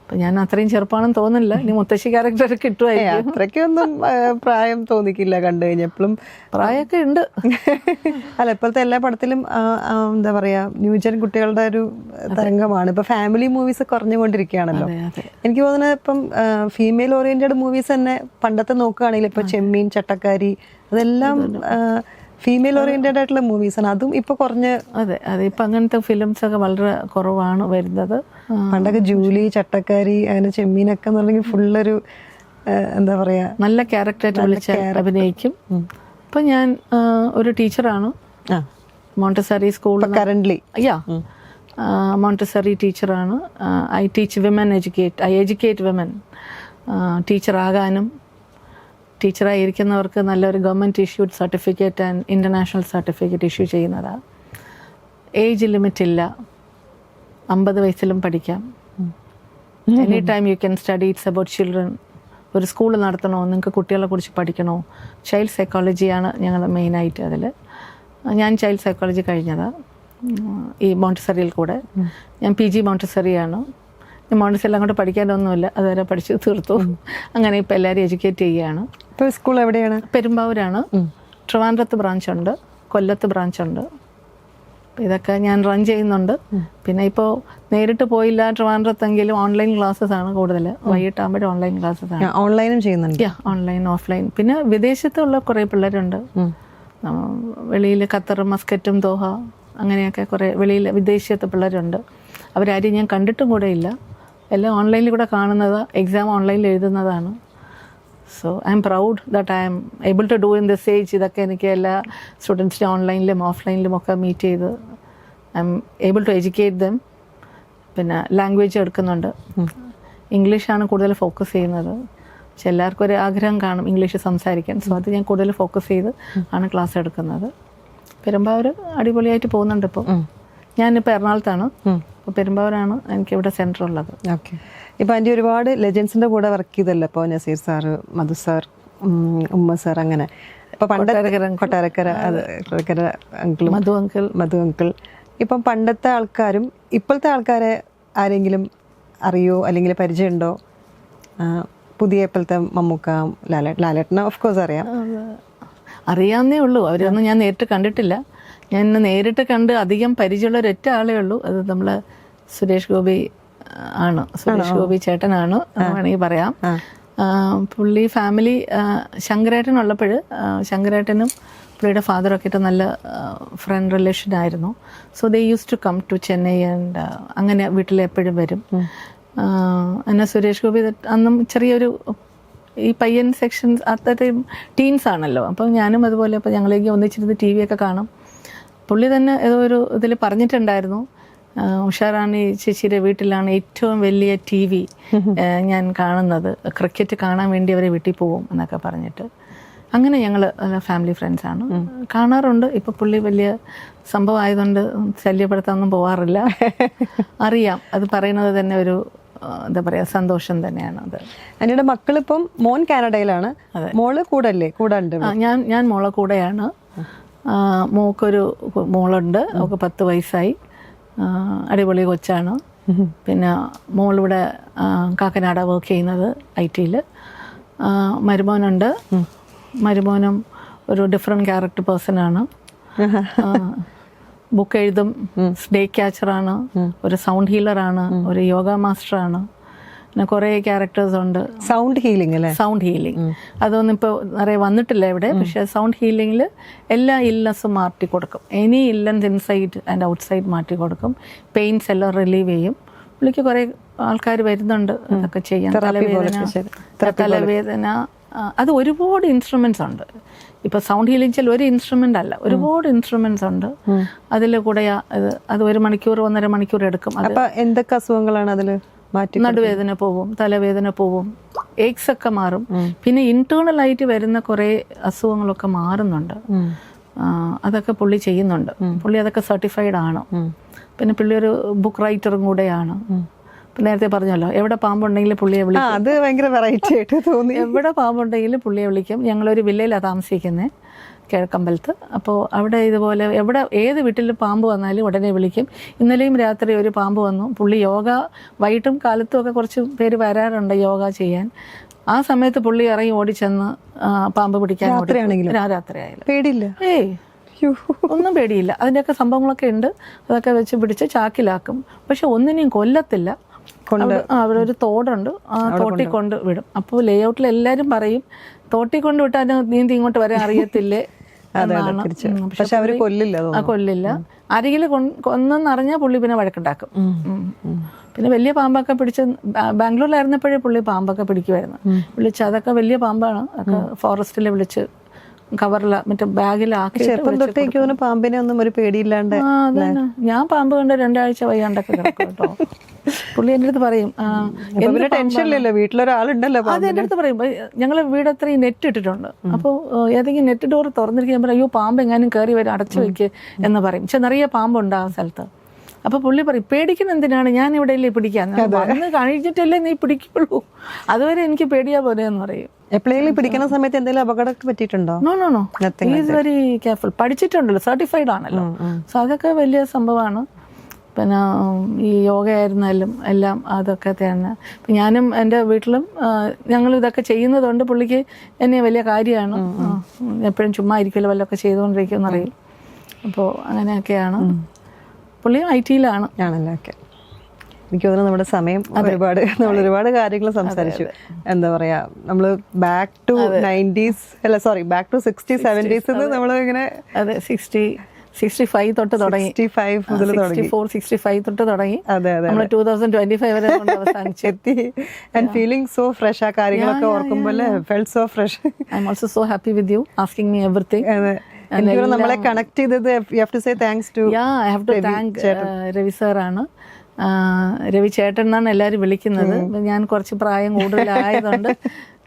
അപ്പം ഞാൻ അത്രയും ചെറുപ്പമാണെന്ന് തോന്നുന്നില്ല. ഇനി മുത്തശ്ശി ക്യാരക്ടർ കിട്ടുമായിരിക്കും. അത്രയ്ക്കൊന്നും പ്രായം തോന്നിക്കില്ല കണ്ടു കഴിഞ്ഞപ്പോഴും. പ്രായമൊക്കെ ഉണ്ട്. അല്ല, ഇപ്പോഴത്തെ എല്ലാ പടത്തിലും എന്താ പറയാ, ന്യൂജൻ കുട്ടികളുടെ ഒരു തരംഗമാണ്. ഇപ്പൊ ഫാമിലി മൂവീസ് കുറഞ്ഞുകൊണ്ടിരിക്കുകയാണല്ലോ. എനിക്ക് തോന്നുന്നത് ഇപ്പം ഫീമെയിൽ ഓറിയന്റഡ് മൂവീസ് തന്നെ പണ്ടത്തെ നോക്കുകയാണെങ്കിൽ ഇപ്പൊ ചെമ്മീൻ, ചട്ടക്കാരി, അതെല്ലാം ഫീമെയിൽ ഓറിയന്റഡ് ആയിട്ടുള്ള മൂവീസാണ്. അതും ഇപ്പൊ കുറഞ്ഞ്. അതെ അതെ, ഇപ്പൊ അങ്ങനത്തെ ഫിലിംസ് ഒക്കെ വളരെ കുറവാണ് വരുന്നത്. പണ്ടൊക്കെ ജൂലി, ചട്ടക്കാരി, അങ്ങനെ ചെമ്മീനൊക്കെ എന്നുണ്ടെങ്കിൽ ഫുള്ളൊരു എന്താ പറയാ, നല്ല ക്യാരക്ടറായിട്ട് വിളിച്ച് അഭിനയിക്കും. ഇപ്പൊ ഞാൻ ഒരു ടീച്ചറാണ് മോണ്ടസറി സ്കൂൾ കറന്റ്ലി. മോണ്ടസറി ടീച്ചറാണ്. I teach women I educate women. ടീച്ചറാകാനും ടീച്ചറായിരിക്കുന്നവർക്ക് നല്ലൊരു government issued certificate and international certificate issue ചെയ്യുന്നതാണ്. ഏജ് ലിമിറ്റ് ഇല്ല, 50 വയസ്സിലും പഠിക്കാം. Any time you can study. It's about children. ഒരു സ്കൂൾ നടത്തണോ, നിങ്ങൾക്ക് കുട്ടികളെ കുറിച്ച് പഠിക്കണോ, ചൈൽഡ് സൈക്കോളജിയാണ് ഞങ്ങൾ മെയിനായിട്ട് അതിൽ. ഞാൻ ചൈൽഡ് സൈക്കോളജി കഴിഞ്ഞതാണ് ഈ മോണ്ടസറിയിൽ കൂടെ. ഞാൻ PG മോണ്ടസറിയാണ്. മോണ്ടസറി അങ്ങോട്ട് പഠിക്കാനൊന്നുമില്ല, അതുവരെ പഠിച്ച് തീർത്തു. അങ്ങനെ ഇപ്പം എല്ലാവരും എഡ്യൂക്കേറ്റ് ചെയ്യുകയാണ്. ഇപ്പോൾ സ്കൂൾ എവിടെയാണ്? പെരുമ്പാവൂരാണ്. ട്രിവാൻഡ്രത്ത് ബ്രാഞ്ചുണ്ട്, കൊല്ലത്ത് ബ്രാഞ്ചുണ്ട്. ഇതൊക്കെ ഞാൻ റൺ ചെയ്യുന്നുണ്ട്. പിന്നെ ഇപ്പോൾ നേരിട്ട് പോയില്ല ട്രിവാൻഡ്രത്തെങ്കിലും ഓൺലൈൻ ക്ലാസ്സസ് ആണ് കൂടുതൽ. വൈകിട്ടാകുമ്പോഴും ഓൺലൈൻ ക്ലാസ്സസ് ആണ്. ഓൺലൈനും ചെയ്യുന്നുണ്ട്? Online offline. പിന്നെ വിദേശത്തുള്ള കുറേ പിള്ളേരുണ്ട്. വെളിയിൽ ഖത്തർ, മസ്കറ്റും, ദോഹ അങ്ങനെയൊക്കെ കുറേ വെളിയിൽ വിദേശത്തെ പിള്ളേരുണ്ട്. അവരാരും ഞാൻ കണ്ടിട്ടും കൂടെ ഇല്ല. എല്ലാം ഓൺലൈനിൽ കൂടെ കാണുന്നത്, എക്സാം ഓൺലൈനിൽ എഴുതുന്നതാണ്. So I am proud that I am able to do in this age. ഇതൊക്കെ എനിക്ക് എല്ലാ സ്റ്റുഡൻസിനെ ഓൺലൈനിലും ഓഫ്ലൈനിലും ഒക്കെ മീറ്റ് ചെയ്ത് I am able to educate them. പിന്നെ ലാംഗ്വേജ് എടുക്കുന്നുണ്ട്. ഇംഗ്ലീഷാണ് കൂടുതൽ ഫോക്കസ് ചെയ്യുന്നത്. പക്ഷെ എല്ലാവർക്കും ഒരു ആഗ്രഹം കാണും ഇംഗ്ലീഷ് സംസാരിക്കാൻ. സോ അത് ഞാൻ കൂടുതൽ ഫോക്കസ് ചെയ്ത് ആണ് ക്ലാസ് എടുക്കുന്നത്. പെരുമ്പാവൂർ അടിപൊളിയായിട്ട് പോകുന്നുണ്ട്. ഇപ്പോൾ ഞാനിപ്പോൾ എറണാകുളത്താണ്. ഇപ്പോൾ പെരുമ്പാവൂരാണ് എനിക്കിവിടെ സെൻറ്റർ ഉള്ളത്. ഓക്കെ. ഇപ്പോൾ ആൻറ്റി ഒരുപാട് ലെജൻസിൻ്റെ കൂടെ വർക്ക് ചെയ്തല്ലോ. ഇപ്പോൾ നസീർ സാറ്, മധു സാർ, ഉമ്മ സാർ, അങ്ങനെ. ഇപ്പോൾ കൊട്ടാരക്കര അങ്കിളും മധു അങ്കിൾ. ഇപ്പം പണ്ടത്തെ ആൾക്കാരും ഇപ്പോഴത്തെ ആൾക്കാരെ ആരെങ്കിലും അറിയോ അല്ലെങ്കിൽ പരിചയമുണ്ടോ? പുതിയ ഇപ്പോഴത്തെ മമ്മൂക്ക, ലാലേട്ടനെ ഓഫ് കോഴ്സ് അറിയാവുന്നേ ഉള്ളൂ. അവരൊന്നും ഞാൻ നേരിട്ട് കണ്ടിട്ടില്ല. ഞാൻ ഇന്ന് നേരിട്ട് കണ്ട് അധികം പരിചയമുള്ള ഒരൊറ്റ ആളേ ഉള്ളൂ. അത് നമ്മൾ സുരേഷ് ഗോപി ആണ്. സുരേഷ് ഗോപി ചേട്ടനാണ് വേണമെങ്കിൽ പറയാം. പുള്ളി ഫാമിലി ശങ്കരേട്ടനുള്ളപ്പോൾ ശങ്കരേട്ടനും പുള്ളിയുടെ ഫാദറൊക്കെ ആയിട്ട് നല്ല ഫ്രണ്ട് റിലേഷൻ ആയിരുന്നു. So they use to come to Chennai and അങ്ങനെ വീട്ടിൽ എപ്പോഴും വരും. എന്നാൽ സുരേഷ് ഗോപി അന്നും ചെറിയൊരു ഈ പയ്യൻ സെക്ഷൻസ് അത്രത്തെ ടീൻസ് ആണല്ലോ. അപ്പം ഞാനും അതുപോലെ അപ്പോൾ ഞങ്ങളേക്ക് ഒന്നിച്ചിരുന്ന് ടി വി ഒക്കെ കാണും. പുള്ളി തന്നെ ഏതോ ഒരു ഇതിൽ പറഞ്ഞിട്ടുണ്ടായിരുന്നു, ഉഷാറാണി ചേച്ചിയുടെ വീട്ടിലാണ് ഏറ്റവും വലിയ ടി വി ഞാൻ കാണുന്നത്, ക്രിക്കറ്റ് കാണാൻ വേണ്ടി അവരെ വീട്ടിൽ പോവും എന്നൊക്കെ പറഞ്ഞിട്ട്. അങ്ങനെ ഞങ്ങൾ ഫാമിലി ഫ്രണ്ട്സാണ്, കാണാറുണ്ട്. ഇപ്പോൾ പുള്ളി വലിയ സംഭവം ആയതുകൊണ്ട് ശല്യപ്പെടുത്താനൊന്നും പോവാറില്ല. അറിയാം, അത് പറയുന്നത് തന്നെ ഒരു എന്താ പറയുക സന്തോഷം തന്നെയാണ് അത്. എൻ്റെ മക്കളിപ്പം മോൻ കാനഡയിലാണ്, മോള് കൂടെ ഞാൻ മോളെ കൂടെയാണ്. മോക്കൊരു മോളുണ്ട്, അവൾക്ക് 10 വയസ്സായി, അടിപൊളി കൊച്ചാണ്. പിന്നെ മോളിവിടെ കാക്കനാട വർക്ക് ചെയ്യുന്നത് IT-യിൽ. മരുമോനുണ്ട്, മരുമോനും ഒരു ഡിഫറെൻറ്റ് ക്യാരക്ടർ പേഴ്സണാണ്. ബുക്ക് എഴുതും, ഡേ ക്യാച്ചറാണ്, ഒരു സൗണ്ട് ഹീലറാണ്, ഒരു യോഗ മാസ്റ്ററാണ്. പിന്നെ കുറേ ക്യാരക്ടേഴ്സ് ഉണ്ട്. സൗണ്ട് ഹീലിംഗ് അല്ലേ? സൗണ്ട് ഹീലിംഗ് അതൊന്നും ഇപ്പോൾ നിറയെ വന്നിട്ടില്ല ഇവിടെ. പക്ഷേ സൗണ്ട് ഹീലിംഗിൽ എല്ലാ ഇൽനെസ്സും മാറ്റി കൊടുക്കും. എനി ഇല്ലൻസ് ഇൻസൈഡ് ആൻഡ് ഔട്ട്സൈഡ് മാറ്റി കൊടുക്കും. പെയിൻസ് എല്ലാം റിലീവ് ചെയ്യും. പുള്ളിക്ക് കുറേ ആൾക്കാർ വരുന്നുണ്ട് അതൊക്കെ ചെയ്യാൻ. തലവേദന അത് ഒരുപാട് ഇൻസ്ട്രുമെൻറ്റ്സ് ഉണ്ട്. ഇപ്പോൾ സൗണ്ട് ഹീലിംഗ് ഒരു ഇൻസ്ട്രുമെൻ്റ് അല്ല, ഒരുപാട് ഇൻസ്ട്രുമെൻറ്റ്സ് ഉണ്ട്. അതിൽ കൂടെ അത് 1 മണിക്കൂർ 1.5 മണിക്കൂർ എടുക്കും. അപ്പോൾ എന്തൊക്കെ അസുഖങ്ങളാണ് അതിൽ? നടുവേദന പോവും, തലവേദന പോവും, ഏക്സ് ഒക്കെ മാറും. പിന്നെ ഇന്റേണലായിട്ട് വരുന്ന കുറേ അസുഖങ്ങളൊക്കെ മാറുന്നുണ്ട്. അതൊക്കെ പുള്ളി ചെയ്യുന്നുണ്ട്. പുള്ളി അതൊക്കെ സർട്ടിഫൈഡ് ആണ്. പിന്നെ പുള്ളി ഒരു ബുക്ക് റൈറ്ററും കൂടെയാണ്. നേരത്തെ പറഞ്ഞല്ലോ, എവിടെ പാമ്പുണ്ടെങ്കിൽ പുള്ളിയെ വിളിക്കും. അത് ഭയങ്കര വെറൈറ്റി ആയിട്ട് തോന്നി. എവിടെ പാമ്പുണ്ടെങ്കിൽ പുള്ളിയെ വിളിക്കും. ഞങ്ങളൊരു വില്ലയിലാണ് താമസിക്കുന്നത്, കിഴക്കമ്പലത്ത്. അപ്പോൾ അവിടെ ഇതുപോലെ ഏത് വീട്ടിൽ പാമ്പ് വന്നാലും ഉടനെ വിളിക്കും. ഇന്നലെയും രാത്രി ഒരു പാമ്പ് വന്നു. പുള്ളി യോഗ വൈകിട്ടും കാലത്തും ഒക്കെ കുറച്ച് പേര് വരാറുണ്ട് യോഗ ചെയ്യാൻ. ആ സമയത്ത് പുള്ളി ഇറങ്ങി ഓടിച്ചെന്ന് പാമ്പ് പിടിക്കാൻ. രാത്രിയായാലും പേടിയില്ല? ഒന്നും പേടിയില്ല. അതിൻ്റെയൊക്കെ സംഭവങ്ങളൊക്കെ ഉണ്ട്. അതൊക്കെ വെച്ച് പിടിച്ച് ചാക്കിലാക്കും. പക്ഷെ ഒന്നിനെയും കൊല്ലത്തില്ല. അവിടെ ഒരു തോടുണ്ട്, ആ തോട്ടിൽ കൊണ്ട് വിടും. അപ്പോൾ ലേഔട്ടിൽ എല്ലാവരും പറയും, തോട്ടിൽ കൊണ്ട് വിട്ടാൽ നീന്തി ഇങ്ങോട്ട് വരാൻ അറിയത്തില്ലേ എന്നാണ്. പക്ഷെ അവര് കൊല്ലില്ല. അരികിൽ കൊന്നെന്നറിഞ്ഞാൽ പുള്ളി പിന്നെ വഴക്കുണ്ടാക്കും. പിന്നെ വലിയ പാമ്പൊക്കെ പിടിച്ച് ബാംഗ്ലൂരിലായിരുന്നപ്പോഴേ പുള്ളി പാമ്പൊക്കെ പിടിക്കുമായിരുന്നു. വിളിച്ച് അതൊക്കെ വലിയ പാമ്പാണ്. അതൊക്കെ ഫോറസ്റ്റിൽ വിളിച്ച് കവറില മറ്റേ ബാഗിലാക്കി. പാമ്പിനെ ഒന്നും ഒരു പേടിയില്ലാണ്ട്. ഞാൻ പാമ്പ് കണ്ട് 2 ആഴ്ച വയ്യാണ്ടൊക്കെ കിടക്കും കേട്ടോ. പുള്ളി എൻ്റെ അടുത്ത് പറയും, ടെൻഷനില്ലല്ലോ, വീട്ടിലൊരാളുണ്ടല്ലോ. അത് എൻ്റെ അടുത്ത് പറയും, ഞങ്ങൾ വീട് അത്രയും നെറ്റ് ഇട്ടിട്ടുണ്ട്. അപ്പോൾ ഏതെങ്കിലും നെറ്റ് ഡോർ തുറന്നിരിക്കാൻ പറയും, അയ്യോ പാമ്പ് എങ്ങാനും കയറി വരും, അടച്ചു വെക്ക് എന്ന് പറയും. പക്ഷെ നിറയെ പാമ്പുണ്ട് ആ സ്ഥലത്ത്. അപ്പോൾ പുള്ളി പറയും, പേടിക്കുന്ന എന്തിനാണ്, ഞാൻ ഇവിടെ അല്ലേ പിടിക്കാൻ, വന്ന് കഴിഞ്ഞിട്ടല്ലേ നീ പിടിക്കുള്ളൂ, അതുവരെ എനിക്ക് പേടിയാ പോലെ എന്ന് പറയും. എപ്പോഴെങ്കിലും പിടിക്കുന്ന സമയത്ത് എന്തെങ്കിലും അപകടമൊക്കെ പറ്റിയിട്ടുണ്ടോ? No is very careful. പഠിച്ചിട്ടുണ്ടല്ലോ, സർട്ടിഫൈഡ് ആണല്ലോ. സോ അതൊക്കെ വലിയ സംഭവമാണ്. പിന്നെ ഈ യോഗയായിരുന്നാലും എല്ലാം അതൊക്കെ തന്നെ. ഇപ്പം ഞാനും എൻ്റെ വീട്ടിലും ഞങ്ങൾ ഇതൊക്കെ ചെയ്യുന്നതുകൊണ്ട് പുള്ളിക്ക് എന്നെ വലിയ കാര്യമാണ്. എപ്പോഴും ചുമ്മാ ഇരിക്കുമല്ലോ, വല്ലതൊക്കെ ചെയ്തുകൊണ്ടിരിക്കുമെന്ന് അറിയും. അപ്പോൾ അങ്ങനെയൊക്കെയാണ്. പുള്ളിയും IT-ലാണ് ആണല്ലോ. ഓക്കെ, എനിക്ക് തോന്നുന്നു നമ്മുടെ സമയം നമ്മൾ ഒരുപാട് കാര്യങ്ങൾ സംസാരിച്ചു. എന്താ പറയാ, നമ്മൾ back to 90s back to 60s 70s നമ്മൾ ഇങ്ങനെ 60 65 തൊട്ട് തുടങ്ങി, 65 മുതൽ തുടങ്ങി, 64-65 തൊട്ട് തുടങ്ങി. അതെ അതെ നമ്മൾ 2025 വരെ കൊണ്ട് അവസാനിച്ചു. എത്തി. ആൻഡ് ഫീലിംഗ് സോ ഫ്രഷ്, ആ കാര്യങ്ങളൊക്കെ ഓർക്കുമ്പോൾ felt so fresh. I am also so happy with you asking me everything. അതെ, എനിക്ക് നമ്മളെ കണക്ട് ചെയ്തത് you have to say thanks to I have to thank Ravi സാറാണ്. രവി ചേട്ടൻ എന്നാണ് എല്ലാവരും വിളിക്കുന്നത്. ഞാൻ കുറച്ച് പ്രായം കൂടുതലായതുകൊണ്ട്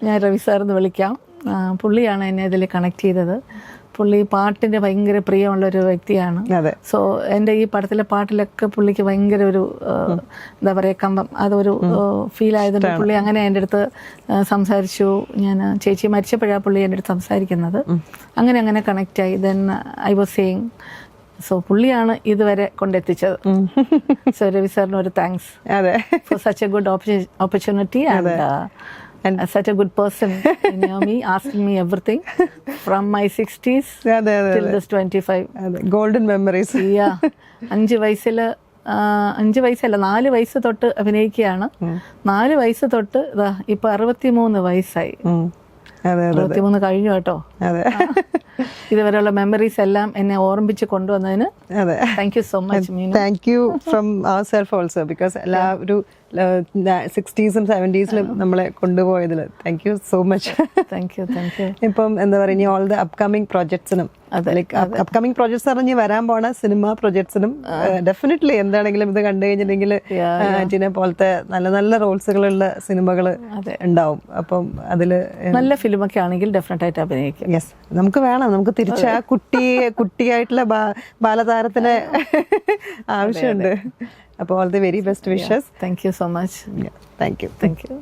ഞാൻ രവി സാറെന്ന് വിളിക്കാം. പുള്ളിയാണ് എന്നെ ഇതിൽ കണക്ട് ചെയ്തത്. പുള്ളി പാട്ടിൻ്റെ ഭയങ്കര പ്രിയമുള്ളൊരു വ്യക്തിയാണ്. സോ എൻ്റെ ഈ പടത്തിലെ പാട്ടിലൊക്കെ പുള്ളിക്ക് ഭയങ്കര ഒരു എന്താ പറയുക കമ്പം, അതൊരു ഫീൽ ആയതുകൊണ്ട് പുള്ളി അങ്ങനെ എൻ്റെ അടുത്ത് സംസാരിച്ചു. ഞാൻ ചേച്ചി മരിച്ചപ്പോഴാണ് പുള്ളി എൻ്റെ അടുത്ത് സംസാരിക്കുന്നത്. അങ്ങനെ കണക്റ്റായി. Then I was saying, so പുള്ളിയാണ് ഇതുവരെ കൊണ്ടെത്തിച്ചത്. സോ രവി സാറിന് ഒരു thanks for such a good opportunity and such a good person near me, asking me everything from my 60s till this 25. Golden memories. Yeah. 5 വയസ്സില് 5 വയസ്സല്ല 4 വയസ്സ് തൊട്ട് അഭിനയിക്കുകയാണ്. 4 വയസ്സ് തൊട്ട് ഇപ്പൊ 63 വയസ്സായി. 63 കഴിഞ്ഞു കേട്ടോ. ഇതുവരെയുള്ള മെമ്മറീസ് എല്ലാം എന്നെ ഓർമ്മിച്ച് കൊണ്ടുവന്നതിന് thank you so much Meenu. Thank you from our self also, because എല്ലാ ഒരു 60s-ഉം 70s-ലും നമ്മളെ കൊണ്ടുപോയതിൽ thank you so much. Thank you. ഇപ്പം എന്താ പറയുക, ഇനി ഓൾ ദ അപ്കമിങ് പ്രോജക്ട്സിനും, അപ്കമിങ് പ്രോജക്ട്സ് പറഞ്ഞ് വരാൻ പോണ സിനിമ പ്രോജക്ട്സിനും ഡെഫിനറ്റ്ലി എന്താണെങ്കിലും ഇത് കണ്ടു കഴിഞ്ഞിട്ടുണ്ടെങ്കിൽ ആന്റിനെ പോലത്തെ നല്ല നല്ല റോൾസുകളുള്ള സിനിമകൾ ഉണ്ടാവും. അപ്പം അതില് നല്ല ഫിലിമൊക്കെ ആണെങ്കിൽ ഡെഫിനറ്റ് ആയിട്ട് അഭിനയിക്കും. യെസ്, നമുക്ക് വേണം, നമുക്ക് തിരിച്ച് ആ കുട്ടിയായിട്ടുള്ള ബാലതാരത്തിന് ആവശ്യമുണ്ട്. അപ്പോൾ all the very best wishes. Thank you so much. Thank U. Thank you.